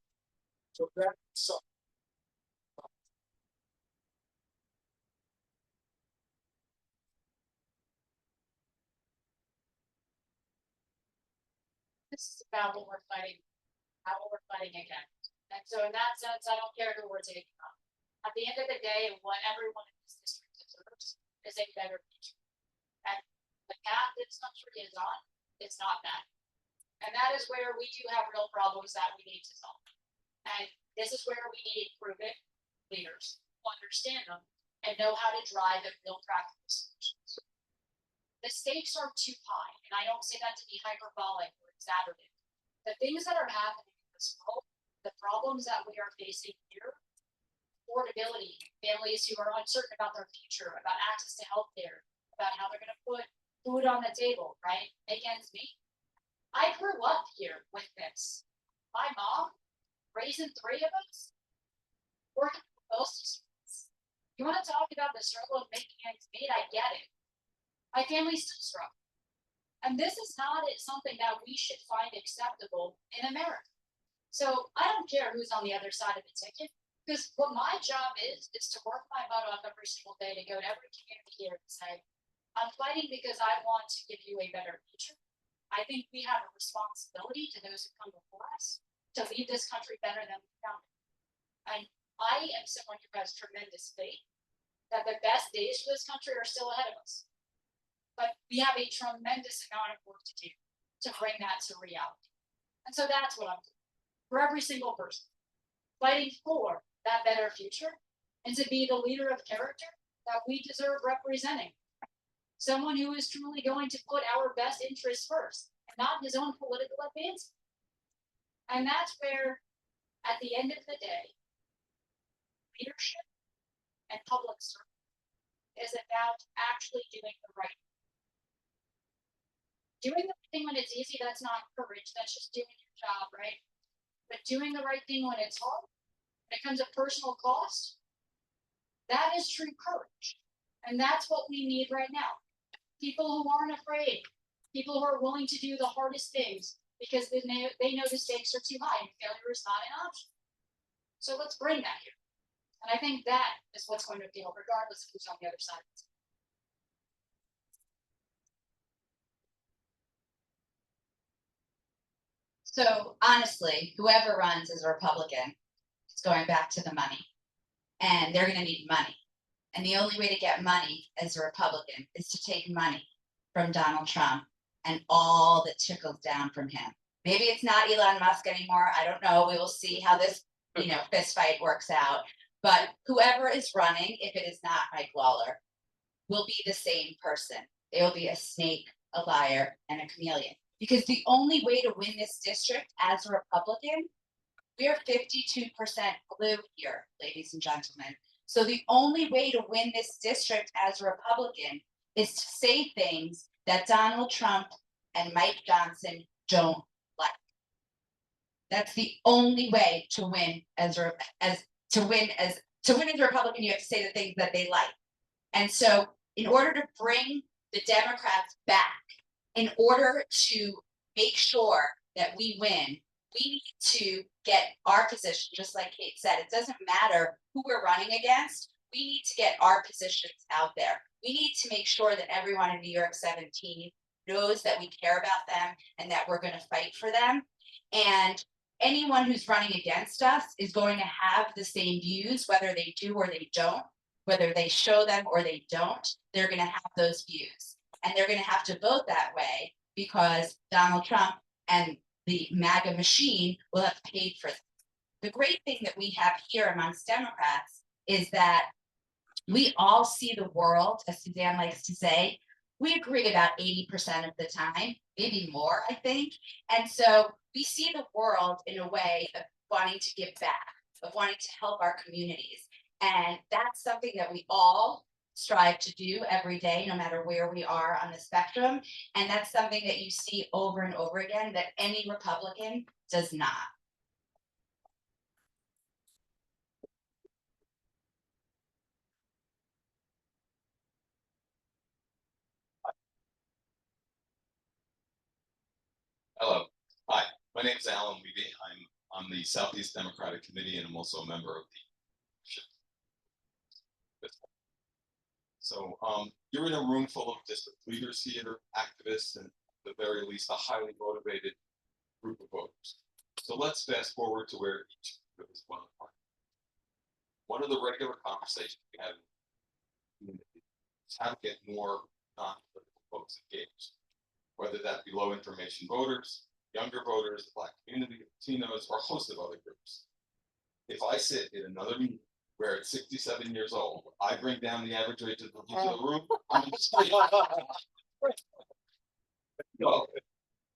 So that sucks. This is about what we're fighting, how we're fighting against. And so in that sense, I don't care who we're taking on. At the end of the day, what everyone in this district deserves is a better future. And the path this country is on, it's not that. And that is where we do have real problems that we need to solve. And this is where we need proven leaders who understand them and know how to drive the real practical solutions. The stakes are too high, and I don't say that to be hyperbolic or exaggerated. The things that are happening in this world, the problems that we are facing here, affordability, families who are uncertain about their future, about access to healthcare, about how they're going to put food on the table, right? Make ends meet. I grew up here with this. My mom, raising 3 of us, working for both schools. You want to talk about the struggle of making ends meet? I get it. My family's still struggling. And this is not something that we should find acceptable in America. So I don't care who's on the other side of the ticket, because what my job is to work my butt off every single day to go to every community here and say, I'm fighting because I want to give you a better future. I think we have a responsibility to those who come before us to leave this country better than we found it. And I am someone who has tremendous faith that the best days for this country are still ahead of us. But we have a tremendous amount of work to do to bring that to reality. And so that's what I'm doing for every single person, fighting for that better future and to be the leader of character that we deserve representing. Someone who is truly going to put our best interests first and not his own political advancement. And that's where, at the end of the day, leadership and public service is about actually doing the right thing. Doing the right thing when it's easy, that's not courage, that's just doing your job, right? But doing the right thing when it's hard, when it comes at personal cost, that is true courage. And that's what we need right now. People who aren't afraid, people who are willing to do the hardest things because they know the stakes are too high and failure is not an option. So let's bring that here. And I think that is what's going to appeal, regardless of who's on the other side of it. So honestly, whoever runs as a Republican, it's going back to the money. And they're going to need money. And the only way to get money as a Republican is to take money from Donald Trump and all that trickles down from him. Maybe it's not Elon Musk anymore. I don't know. We will see how this, fist fight works out. But whoever is running, if it is not Mike Lawler, will be the same person. They will be a snake, a liar, and a chameleon. Because the only way to win this district as a Republican, we are 52% blue here, ladies and gentlemen. So the only way to win this district as a Republican is to say things that Donald Trump and Mike Johnson don't like. That's the only way to win as a Republican. You have to say the things that they like. And so in order to bring the Democrats back, in order to make sure that we win, we need to get our position, just like Cait said. It doesn't matter who we're running against. We need to get our positions out there. We need to make sure that everyone in New York 17 knows that we care about them and that we're going to fight for them. And anyone who's running against us is going to have the same views, whether they do or they don't, whether they show them or they don't, they're going to have those views. And they're going to have to vote that way because Donald Trump and the MAGA machine will have paid for them. The great thing that we have here amongst Democrats is that we all see the world, as Suzanne likes to say. We agree about 80% of the time, maybe more, I think. And so we see the world in a way of wanting to give back, of wanting to help our communities. And that's something that we all strive to do every day, no matter where we are on the spectrum. And that's something that you see over and over again that any Republican does not. Hello. Hi, my name is Alan Levy. I'm on the Southeast Democratic Committee and I'm also a member of the. So you're in a room full of district leaders here, activists, and at the very least a highly motivated group of voters. So let's fast forward to where each group is one apart. One of the regular conversations we have is how to get more non-political folks engaged, whether that be low information voters, younger voters, the Black community, Latinos, or a host of other groups. If I sit in another meeting where at 67 years old, I bring down the average age of the room, I'm just so,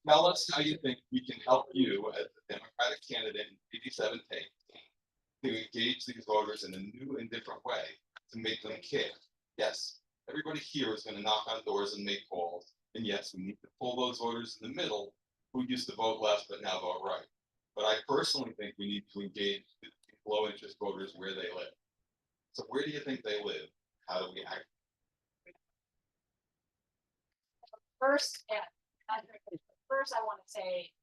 tell us how you think we can help you as the Democratic candidate in 87 states to engage these voters in a new and different way to make them care. Yes, everybody here is going to knock on doors and make calls. And yes, we need to pull those voters in the middle who used to vote left but now vote right. But I personally think we need to engage the low interest voters where they live. So where do you think they live? How do we act? First, first I want to say,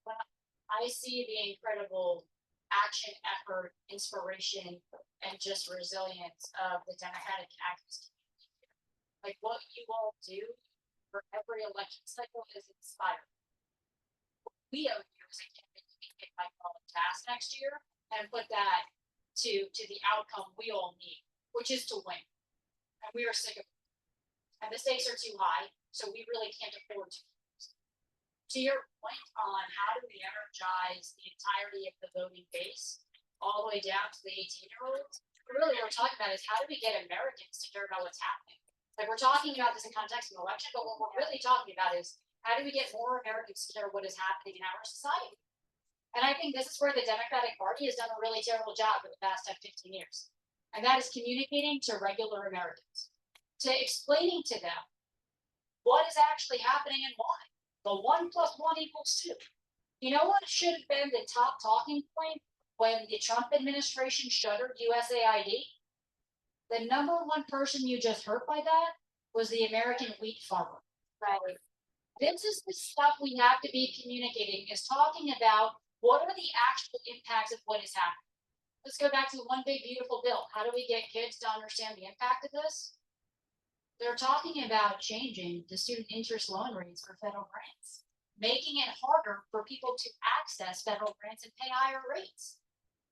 when I see the incredible action, effort, inspiration, and just resilience of the Democratic activist community. Like what you all do for every election cycle is inspiring. We owe you as a candidate to be picked by public task next year and put that to the outcome we all need, which is to win. And we are sick of it. And the stakes are too high, so we really can't afford to. To your point on how do we energize the entirety of the voting base, all the way down to the 18-year-olds, really what we're talking about is how do we get Americans to care about what's happening? Like we're talking about this in context of an election, but what we're really talking about is how do we get more Americans to care what is happening in our society? And I think this is where the Democratic Party has done a really terrible job for the past 10, 15 years. And that is communicating to regular Americans, to explaining to them what is actually happening and why. The 1 + 1 = 2. You know what should have been the top talking point when the Trump administration shuttered USAID? The #1 person you just heard by that was the American wheat farmer. Right. This is the stuff we have to be communicating, is talking about what are the actual impacts of what is happening. Let's go back to the one big beautiful bill. How do we get kids to understand the impact of this? They're talking about changing the student interest loan rates for federal grants, making it harder for people to access federal grants and pay higher rates.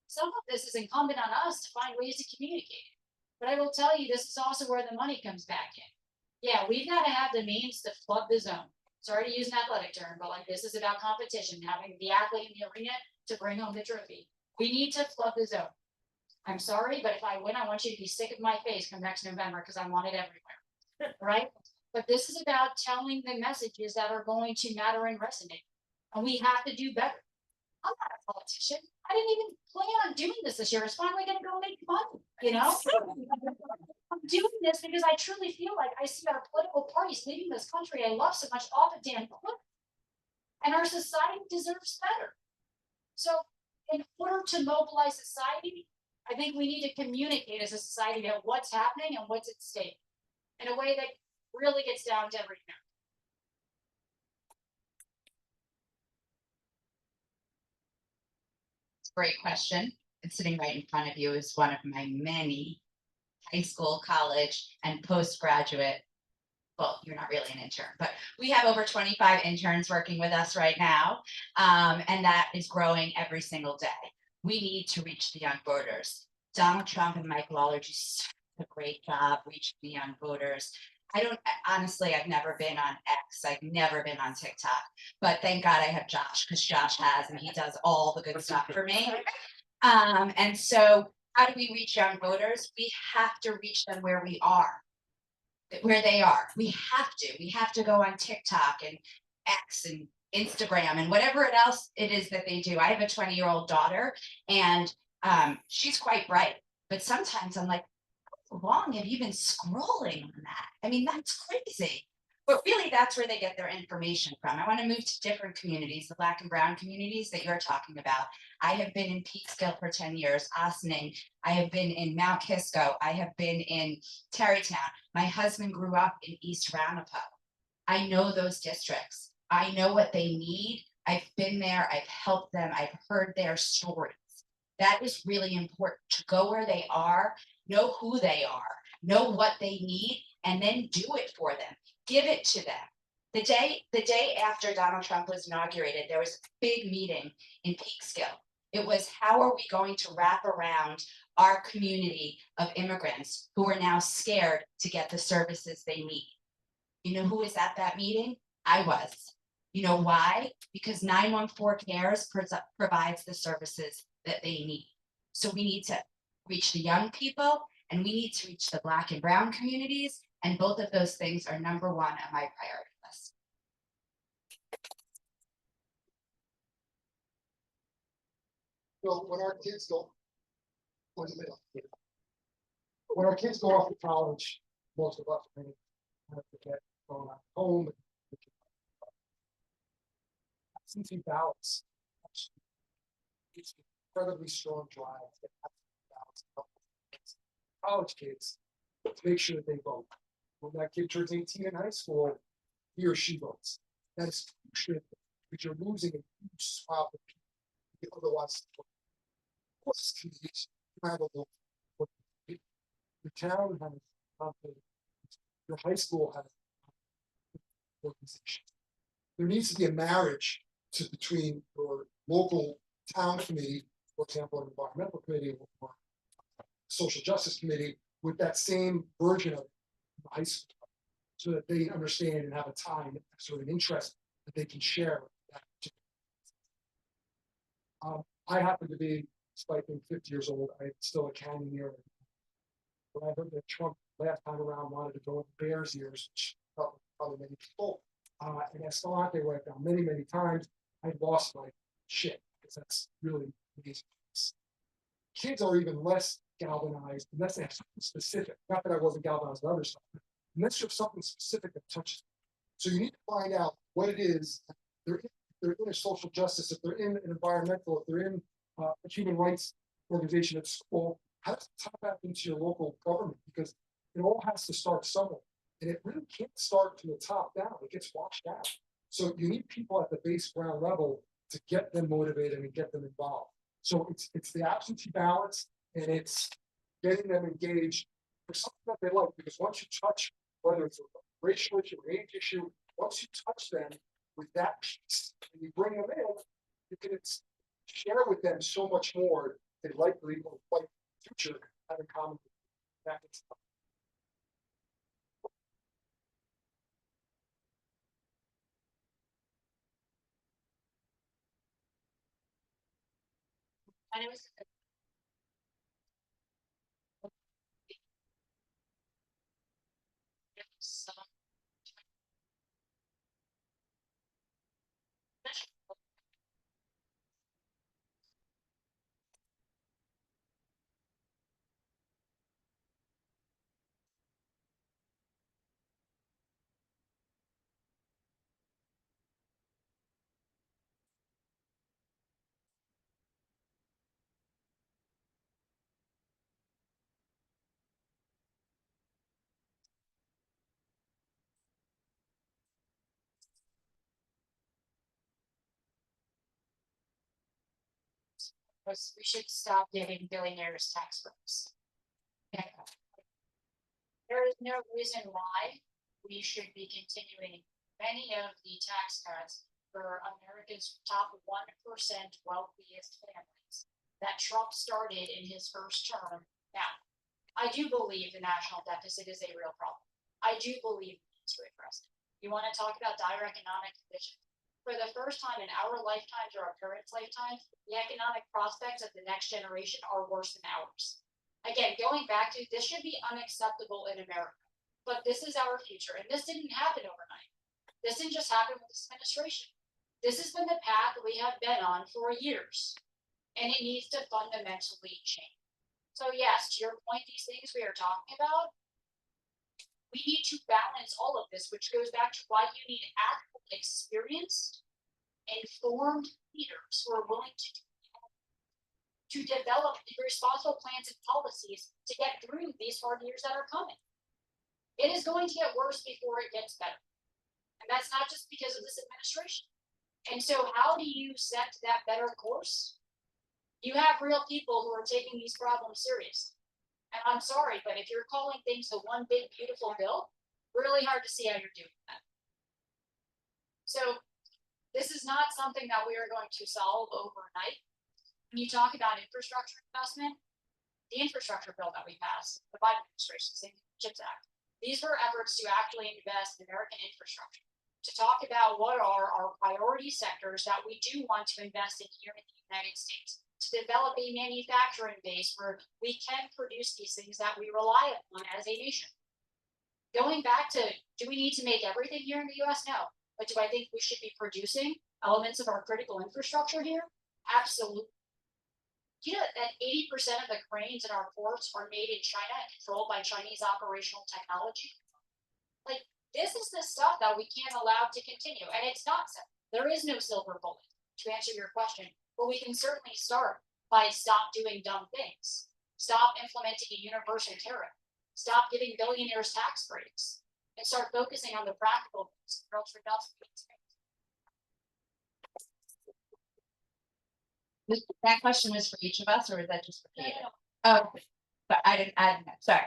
Some of this is incumbent on us to find ways to communicate. But I will tell you, this is also where the money comes back in. Yeah, we've got to have the means to flood the zone. Sorry to use an athletic term, but like this is about competition, having the athlete in the arena to bring home the trophy. We need to flood the zone. I'm sorry, but if I win, I want you to be sick of my face come next November because I want it everywhere, right? But this is about telling the messages that are going to matter and resonate. And we have to do better. I'm not a politician. I didn't even plan on doing this year. It's finally going to go make money, you know? I'm doing this because I truly feel like I see our political parties leading this country I love so much off a damn cliff. And our society deserves better. So in order to mobilize society, I think we need to communicate as a society about what's happening and what's at stake in a way that really gets down to everything. Great question. And sitting right in front of you is one of my many high school, college, and postgraduate. Well, you're not really an intern, but we have over 25 interns working with us right now. And that is growing every single day. We need to reach the young voters. Donald Trump and Mike Lawler do such a great job reaching the young voters. Honestly, I've never been on X. I've never been on TikTok, but thank God I have Josh, because Josh has, and he does all the good stuff for me. And so how do we reach young voters? We have to reach them where we are, where they are. We have to go on TikTok and X and Instagram and whatever else it is that they do. I have a 20-year-old daughter, and she's quite bright, but sometimes I'm like, how long have you been scrolling on that? I mean, that's crazy. But really, that's where they get their information from. I want to move to different communities, the Black and Brown communities that you're talking about. I have been in Peekskill for 10 years, Ossining. I have been in Mount Kisco. I have been in Tarrytown. My husband grew up in East Ramapo. I know those districts. I know what they need. I've been there. I've helped them. I've heard their stories. That is really important, to go where they are, know who they are, know what they need, and then do it for them. Give it to them. The day after Donald Trump was inaugurated, there was a big meeting in Peekskill. It was, how are we going to wrap around our community of immigrants who are now scared to get the services they need? You know who was at that meeting? I was. You know why? Because 914 Cares provides the services that they need. So we need to reach the young people, and we need to reach the Black and Brown communities. And both of those things are #1 on my priority list. So when our kids go, when our kids go off to college, most of us have to get going home. absentee ballots. It's an incredibly strong drive to absentee ballots to help college kids to make sure that they vote. When that kid turns 18 in high school, he or she votes. That is crucial because you're losing a huge swath of people who otherwise. Of course, communities have a local. The town has, your high school has organization. There needs to be a marriage between your local town committee, for example, an environmental committee or social justice committee, with that same version of the high school, so that they understand and have a time, sort of an interest that they can share with that particular. I happen to be, despite being 50 years old, I'm still a county year. When I heard that Trump last time around wanted to go with Bears years, which probably many people, and Escalante, where I've gone many, many times, I lost my shit because that's really amazing. Kids are even less galvanized unless they have something specific. Not that I wasn't galvanized with other stuff, but unless you have something specific that touches them. So you need to find out what it is. They're in a social justice, if they're in an environmental, if they're in a human rights organization at school, how does it tie back into your local government? Because it all has to start somewhere. And it really can't start from the top down. It gets washed out. So you need people at the base ground level to get them motivated and get them involved. So it's the absentee ballots and it's getting them engaged for something that they like. Because once you touch, whether it's a racial issue or age issue, once you touch them with that piece and you bring them in, you can share with them so much more. They likely will fight in the future have in common with that. And it was. We should stop giving billionaires tax breaks. Okay. There is no reason why we should be continuing many of the tax cuts for America's top 1% wealthiest families that Trump started in his first term. Now, I do believe the national deficit is a real problem. I do believe we need to address it. You want to talk about dire economic conditions? For the first time in our lifetimes or our parents' lifetimes, the economic prospects of the next generation are worse than ours. Again, going back to this should be unacceptable in America, but this is our future. And this didn't happen overnight. This didn't just happen with this administration. This has been the path we have been on for years, and it needs to fundamentally change. So yes, to your point, these things we are talking about, we need to balance all of this, which goes back to why you need actual experienced, informed leaders who are willing to develop the responsible plans and policies to get through these hard years that are coming. It is going to get worse before it gets better. And that's not just because of this administration. And so how do you set that better course? You have real people who are taking these problems seriously. And I'm sorry, but if you're calling things the one big beautiful bill, really hard to see how you're doing that. So this is not something that we are going to solve overnight. When you talk about infrastructure investment, the infrastructure bill that we passed, the Biden administration, CHIPS Act, these were efforts to actually invest in American infrastructure, to talk about what are our priority sectors that we do want to invest in here in the United States, to develop a manufacturing base where we can produce these things that we rely upon as a nation. Going back to, do we need to make everything here in the US? No. But do I think we should be producing elements of our critical infrastructure here? Absolutely. Do you know that 80% of the cranes in our ports are made in China and controlled by Chinese operational technology? Like, this is the stuff that we can't allow to continue. And it's not simple. There is no silver bullet to answer your question, but we can certainly start by stop doing dumb things. Stop implementing a universal tariff. Stop giving billionaires tax breaks and start focusing on the practical things. That question was for each of us, or was that just for Cait? Oh, but I didn't, sorry.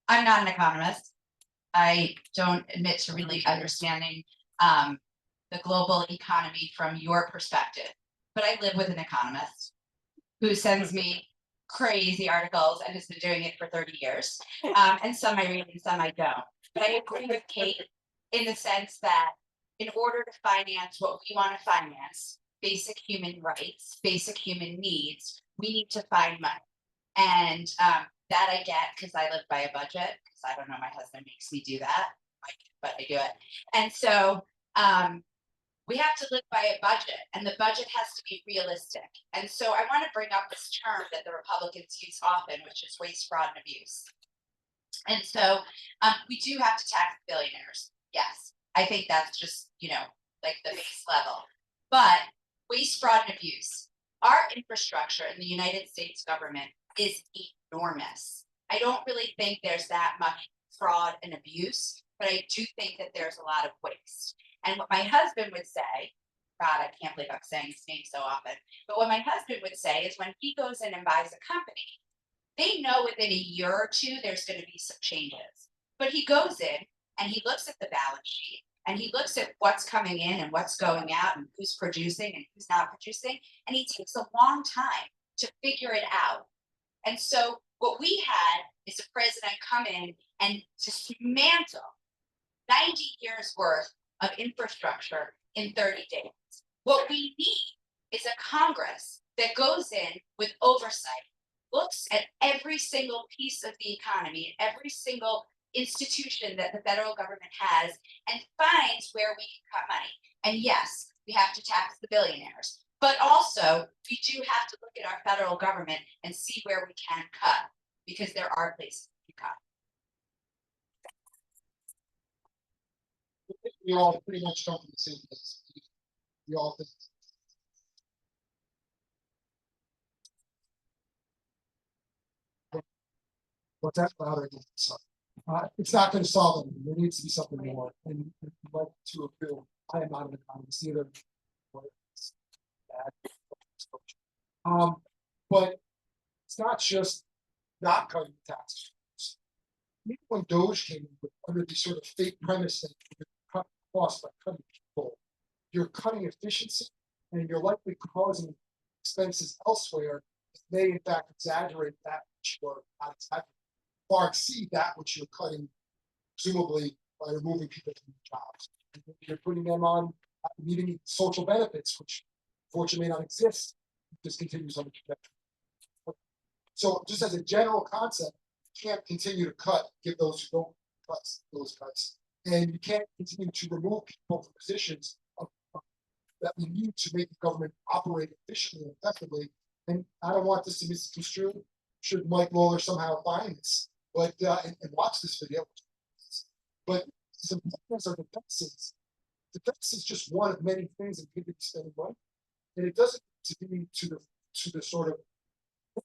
I'm not an economist. I don't admit to really understanding the global economy from your perspective, but I live with an economist who sends me crazy articles and has been doing it for 30 years. And some I read and some I don't. But I agree with Cait in the sense that in order to finance what we want to finance, basic human rights, basic human needs, we need to find money. And that I get because I live by a budget, because I don't know, my husband makes me do that, but I do it. And so we have to live by a budget, and the budget has to be realistic. And so I want to bring up this term that the Republicans use often, which is waste, fraud, and abuse. And so we do have to tax billionaires. Yes, I think that's just, like the base level. But waste, fraud, and abuse. Our infrastructure in the United States government is enormous. I don't really think there's that much fraud and abuse, but I do think that there's a lot of waste. And what my husband would say, God, I can't believe I'm saying his name so often, but what my husband would say is when he goes in and buys a company, they know within a year or two there's going to be some changes. But he goes in and he looks at the balance sheet and he looks at what's coming in and what's going out and who's producing and who's not producing. And he takes a long time to figure it out. And so what we had is a president come in and dismantle 90 years worth of infrastructure in 30 days. What we need is a Congress that goes in with oversight, looks at every single piece of the economy, every single institution that the federal government has, and finds where we can cut money. And yes, we have to tax the billionaires, but also we do have to look at our federal government and see where we can cut, because there are places to cut. We all pretty much come from the same place. We all think. What's that louder again? Sorry. It's not going to solve it. There needs to be something more. And like to appeal, I am not an economist either. But it's not just not cutting taxes. Even when Doge came in under the sort of fake premise that you could cut costs by cutting people, you're cutting efficiency and you're likely causing expenses elsewhere that may in fact exaggerate that which you're not exaggerating, far exceed that which you're cutting, presumably by removing people from their jobs. And you're putting them on needing social benefits, which unfortunately may not exist. Just continues on the trajectory. So just as a general concept, you can't continue to cut, give those who don't cut those cuts. And you can't continue to remove people from positions that we need to make the government operate efficiently and effectively. And I don't want this to be misconstrued. Should Mike Lawler somehow find this, but and watch this video. But as important as our defense is just one of many things that people be spending money, and it doesn't to be to the sort of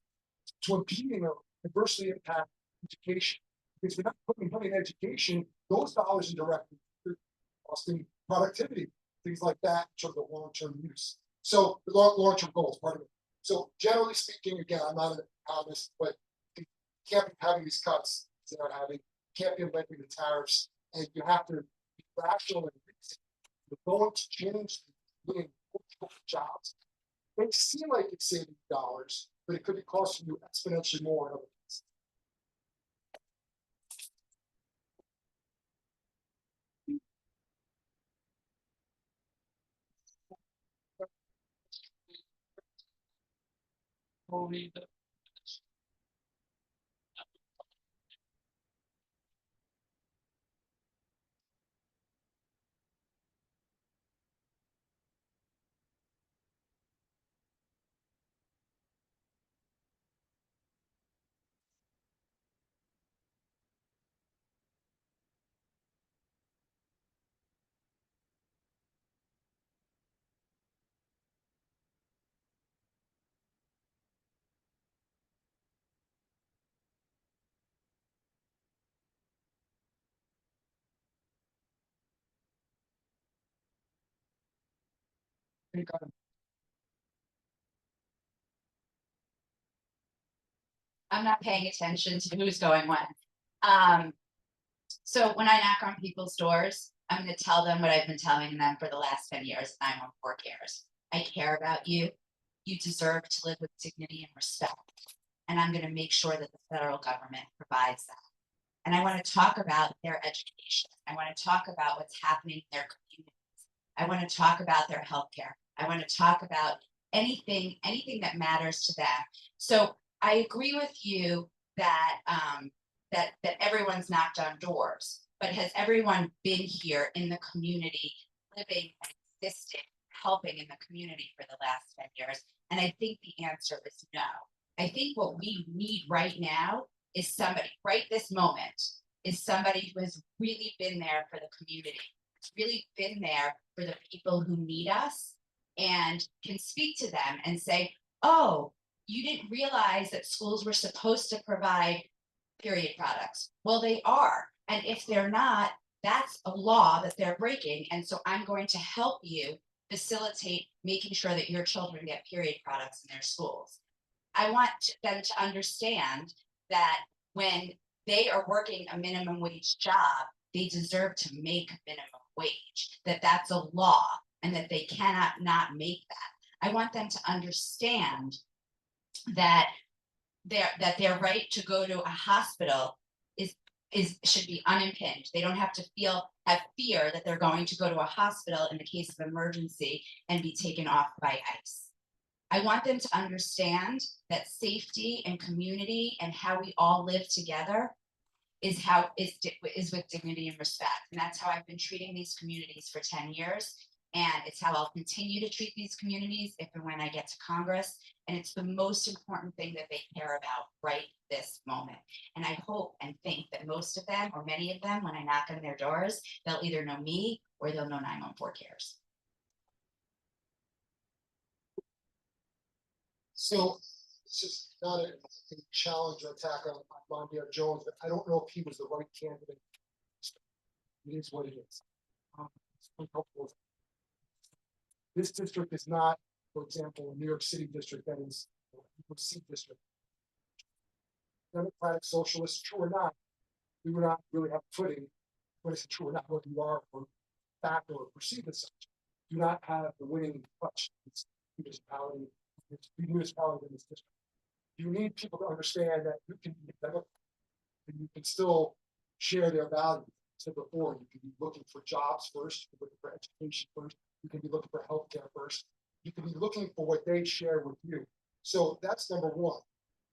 to impeding or adversely impact education. Because we're not putting money in education, those dollars indirectly costing productivity, things like that, sort of the long-term use. So the long-term goals, part of it. So generally speaking, again, I'm not an economist, but you can't be having these cuts that are having, you can't be inventing the tariffs, and you have to be rational and reasonable. You're going to change the jobs. It may seem like it's saving dollars, but it could be costing you exponentially more in other places. Only the take on? I'm not paying attention to who's going when. So when I knock on people's doors, I'm gonna tell them what I've been telling them for the last 10 years, 914 cares. I care about you. You deserve to live with dignity and respect. And I'm gonna make sure that the federal government provides that. And I wanna talk about their education. I wanna talk about what's happening in their communities. I wanna talk about their healthcare. I wanna talk about anything that matters to them. So I agree with you that that everyone's knocked on doors, but has everyone been here in the community, living and existing, helping in the community for the last 10 years? And I think the answer is no. I think what we need right now is somebody, right this moment, is somebody who has really been there for the community, who's really been there for the people who need us, and can speak to them and say, oh, you didn't realize that schools were supposed to provide period products. Well, they are. And if they're not, that's a law that they're breaking. And so I'm going to help you facilitate making sure that your children get period products in their schools. I want them to understand that when they are working a minimum wage job, they deserve to make minimum wage, that that's a law and that they cannot not make that. I want them to understand that their right to go to a hospital should be unimpinged. They don't have to have fear that they're going to go to a hospital in the case of emergency and be taken off by ICE. I want them to understand that safety and community and how we all live together is with dignity and respect. And that's how I've been treating these communities for 10 years. And it's how I'll continue to treat these communities if and when I get to Congress. And it's the most important thing that they care about right this moment. And I hope and think that most of them, or many of them, when I knock on their doors, they'll either know me or they'll know 914 cares. So this is not a challenge or attack on Mondier Jones, but I don't know if he was the right candidate. It is what it is. It's uncomfortable. This district is not, for example, a New York City district that is a C district. Democratic Socialists, true or not, we would not really have footing, whether it's true or not, whether you are or fact or perceived as such, do not have the winning touch in this municipality in this district. You need people to understand that you can be a Democrat and you can still share their values. I said before, you can be looking for jobs first, you can be looking for education first, you can be looking for healthcare first, you can be looking for what they share with you. So that's number one.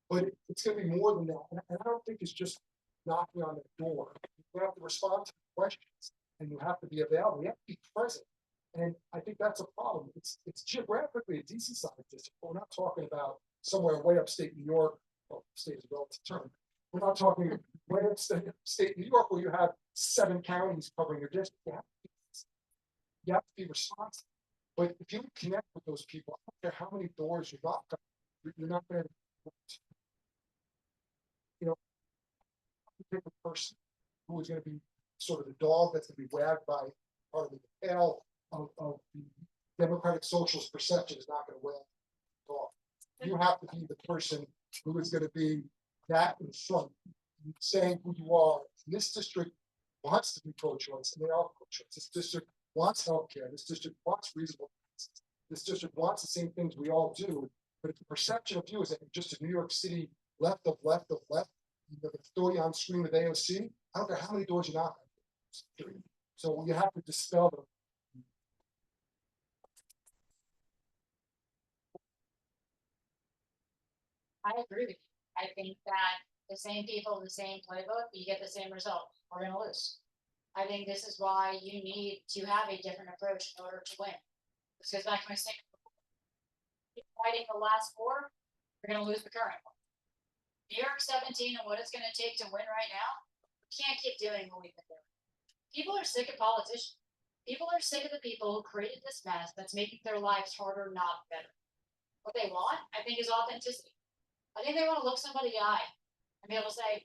But it's going to be more than that. And I don't think it's just knocking on the door. You have to respond to questions and you have to be available. You have to be present. And I think that's a problem. It's geographically a decent sized district. We're not talking about somewhere way upstate New York. Well, state is a relative term. We're not talking way upstate New York where you have 7 counties covering your district. You have to be responsive. But if you connect with those people, I don't care how many doors you knock on, you're not going to, pick a person who is going to be sort of the dog that's going to be wagged by part of the tail of the Democratic Socialist perception is not going to wag the dog. You have to be the person who is going to be that in front, saying who you are. This district wants to be pro-choice, and they are pro-choice. This district wants healthcare. This district wants reasonable prices. This district wants the same things we all do. But if the perception of you is that you're just a New York City left of left, the story on screen with AOC, I don't care how many doors you knock on. So you have to dispel them. I agree with you. I think that the same people, the same playbook, you get the same result. We're gonna lose. I think this is why you need to have a different approach in order to win. This goes back to my statement. Keep fighting the last war, you're gonna lose the current one. New York 17 and what it's gonna take to win right now, we can't keep doing what we've been doing. People are sick of politicians. People are sick of the people who created this mess that's making their lives harder, not better. What they want, I think, is authenticity. I think they want to look somebody in the eye and be able to say,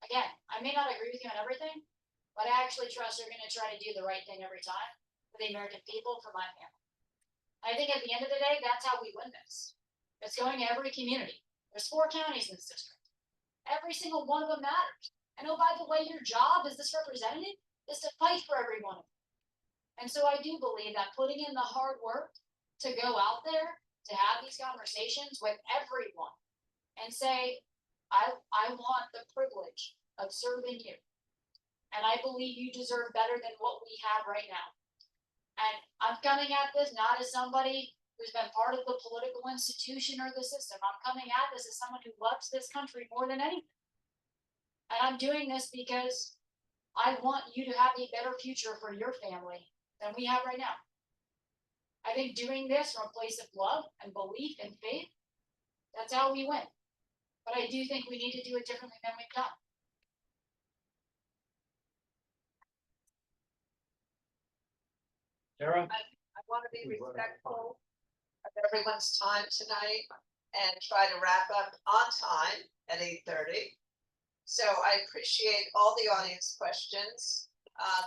again, I may not agree with you on everything, but I actually trust you're going to try to do the right thing every time for the American people, for my family. I think at the end of the day, that's how we win this. It's going to every community. There's 4 counties in this district. Every single one of them matters. And oh, by the way, your job as this representative is to fight for every one of them. And so I do believe that putting in the hard work to go out there, to have these conversations with everyone and say, I want the privilege of serving you. And I believe you deserve better than what we have right now. And I'm coming at this not as somebody who's been part of the political institution or the system. I'm coming at this as someone who loves this country more than anything. And I'm doing this because I want you to have a better future for your family than we have right now. I think doing this from a place of love and belief and faith, that's how we win. But I do think we need to do it differently than we've done. Sarah? I want to be respectful of everyone's time tonight and try to wrap up on time at 8:30. So I appreciate all the audience questions,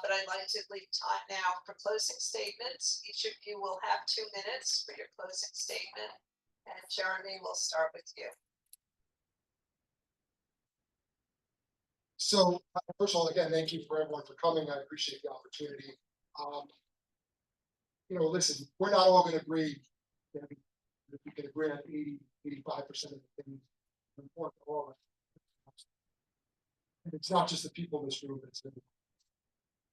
but I'd like to leave time now for closing statements. Each of you will have 2 minutes for your closing statement. And Jeremy, we'll start with you. So, first of all, again, thank you for everyone for coming. I appreciate the opportunity. Listen, we're not all going to agree. If we can agree on 85% of the things important to all of us. And it's not just the people in this room.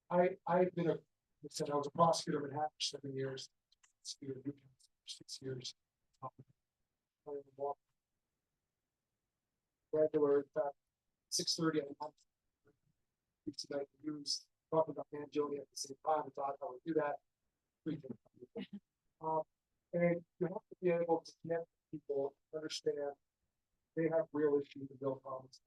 I've been I was a prosecutor in Manhattan for 7 years. For 6 years. Regular, in fact, 6:30 at night. Tonight the news talking about Angelini at the same time. I thought I would do that. And you have to be able to connect with people, understand they have real issues and real problems.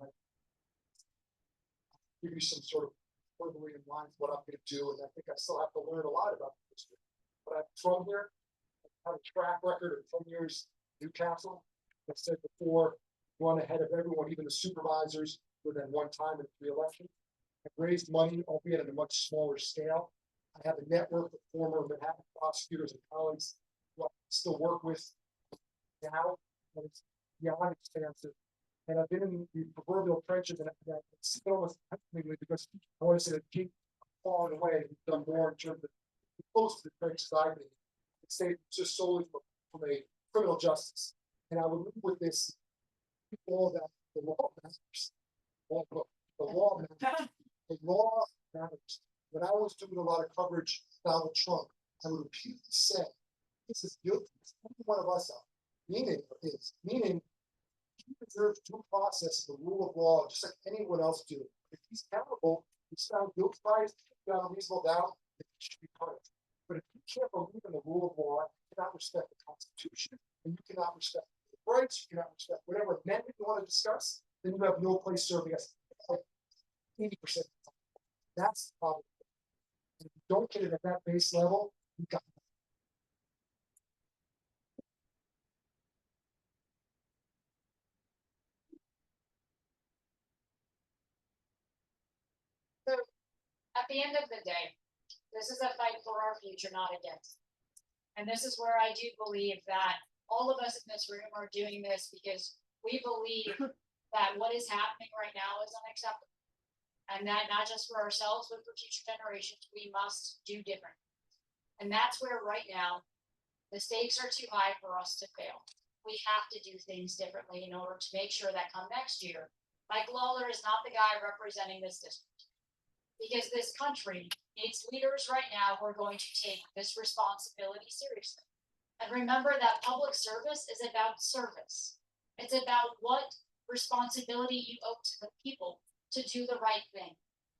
Give you some sort of verbally in line what I'm going to do, and I think I still have to learn a lot about the district. But I'm from here. I have a track record of 10 years in Newcastle. Like I said before, run ahead of everyone, even the supervisors, within one time in 3 elections. I've raised money, albeit at a much smaller scale. I have a network of former Manhattan prosecutors and colleagues who I still work with now, and it's beyond expansive. And I've been in the proverbial trenches, and it's almost because I want to say that keep falling away. We've done more in terms of close to the trenches I've been. It's just solely from a criminal justice. And I would leave with this: all that the law matters. The law matters. The law matters. When I was doing a lot of coverage of Donald Trump, I would repeatedly say, this is guilty. Every one of us are. Meaning he deserves due process and the rule of law, just like anyone else do. If he's accountable, he's found guilty by his reasonable doubt, he should be punished. But if you can't believe in the rule of law, you cannot respect the Constitution, and you cannot respect the rights, you cannot respect whatever amendment you want to discuss, then you have no place serving us. Like 80% of the time. That's the problem. And if you don't get it at that base level, you got it. So at the end of the day, this is a fight for our future, not against. And this is where I do believe that all of us in this room are doing this because we believe that what is happening right now is unacceptable. And that not just for ourselves, but for future generations, we must do different. And that's where right now, the stakes are too high for us to fail. We have to do things differently in order to make sure that come next year, Mike Lawler is not the guy representing this district. Because this country needs leaders right now who are going to take this responsibility seriously. And remember that public service is about service. It's about what responsibility you owe to the people to do the right thing,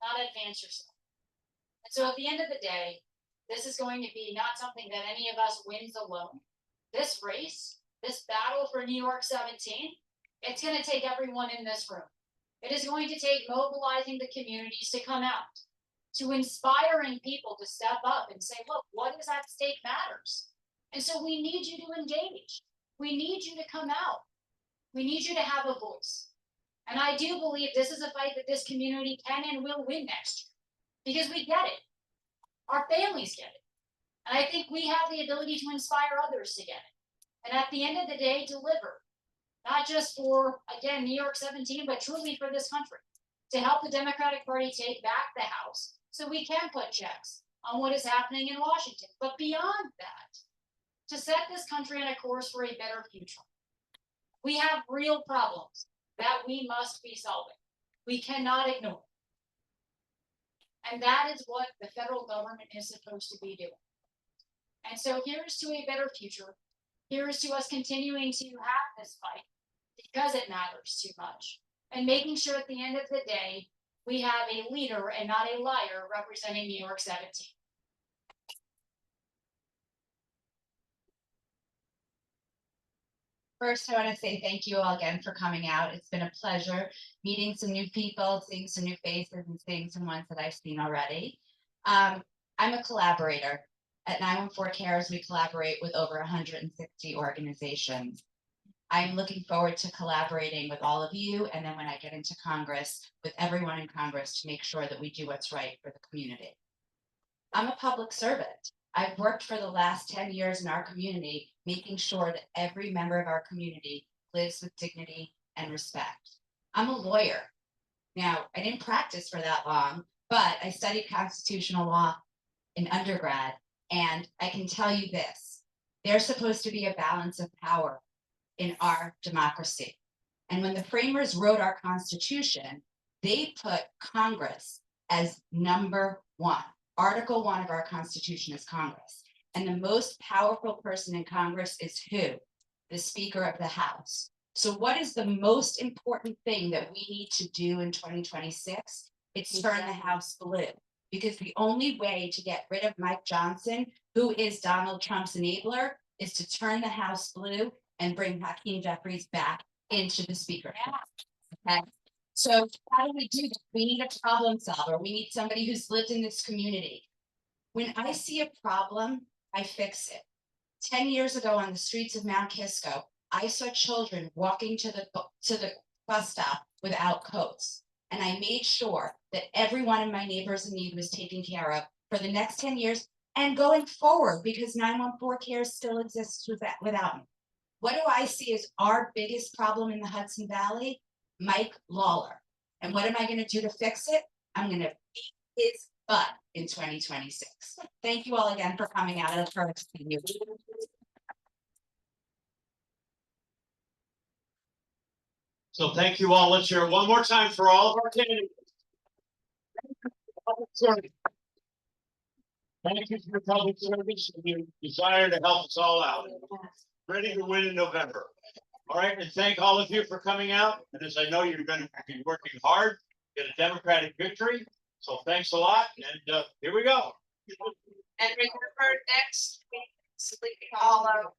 not advance yourself. And so at the end of the day, this is going to be not something that any of us wins alone. This race, this battle for New York 17, it's going to take everyone in this room. It is going to take mobilizing the communities to come out, to inspiring people to step up and say, look, what is at stake matters. And so we need you to engage. We need you to come out. We need you to have a voice. And I do believe this is a fight that this community can and will win next year because we get it. Our families get it. And I think we have the ability to inspire others to get it. And at the end of the day, deliver. Not just for, again, New York 17, but truly for this country. To help the Democratic Party take back the House so we can put checks on what is happening in Washington. But beyond that, to set this country on a course for a better future. We have real problems that we must be solving. We cannot ignore. And that is what the federal government is supposed to be doing. And so here's to a better future. Here's to us continuing to have this fight because it matters too much. And making sure at the end of the day, we have a leader and not a liar representing New York 17. First, I want to say thank you all again for coming out. It's been a pleasure meeting some new people, seeing some new faces, and seeing some ones that I've seen already. I'm a collaborator. At 914 Cares, we collaborate with over 160 organizations. I'm looking forward to collaborating with all of you, and then when I get into Congress, with everyone in Congress to make sure that we do what's right for the community. I'm a public servant. I've worked for the last 10 years in our community, making sure that every member of our community lives with dignity and respect. I'm a lawyer. Now, I didn't practice for that long, but I studied constitutional law in undergrad, and I can tell you this, there's supposed to be a balance of power in our democracy. And when the framers wrote our Constitution, they put Congress as number one. Article 1 of our Constitution is Congress. And the most powerful person in Congress is who? The Speaker of the House. So what is the most important thing that we need to do in 2026? It's turn the House blue. Because the only way to get rid of Mike Johnson, who is Donald Trump's enabler, is to turn the House blue and bring Hakeem Jeffries back into the Speaker. Okay. So how do we do that? We need a problem solver. We need somebody who's lived in this community. When I see a problem, I fix it. 10 years ago on the streets of Mount Kisco, I saw children walking to the bus stop without coats. And I made sure that every one of my neighbors in need was taken care of for the next 10 years and going forward, because 914 Cares still exists without me. What do I see as our biggest problem in the Hudson Valley? Mike Lawler. And what am I going to do to fix it? I'm going to beat his butt in 2026. Thank you all again for coming out. I look forward to seeing you. So thank you all. Let's hear it one more time for all of our candidates. Thank you for your public service and your desire to help us all out. Ready to win in November. All right, and thank all of you for coming out. And as I know, you're going to be working hard to get a Democratic victory. So thanks a lot. And here we go. And remember, next week, Sleepy Hollow.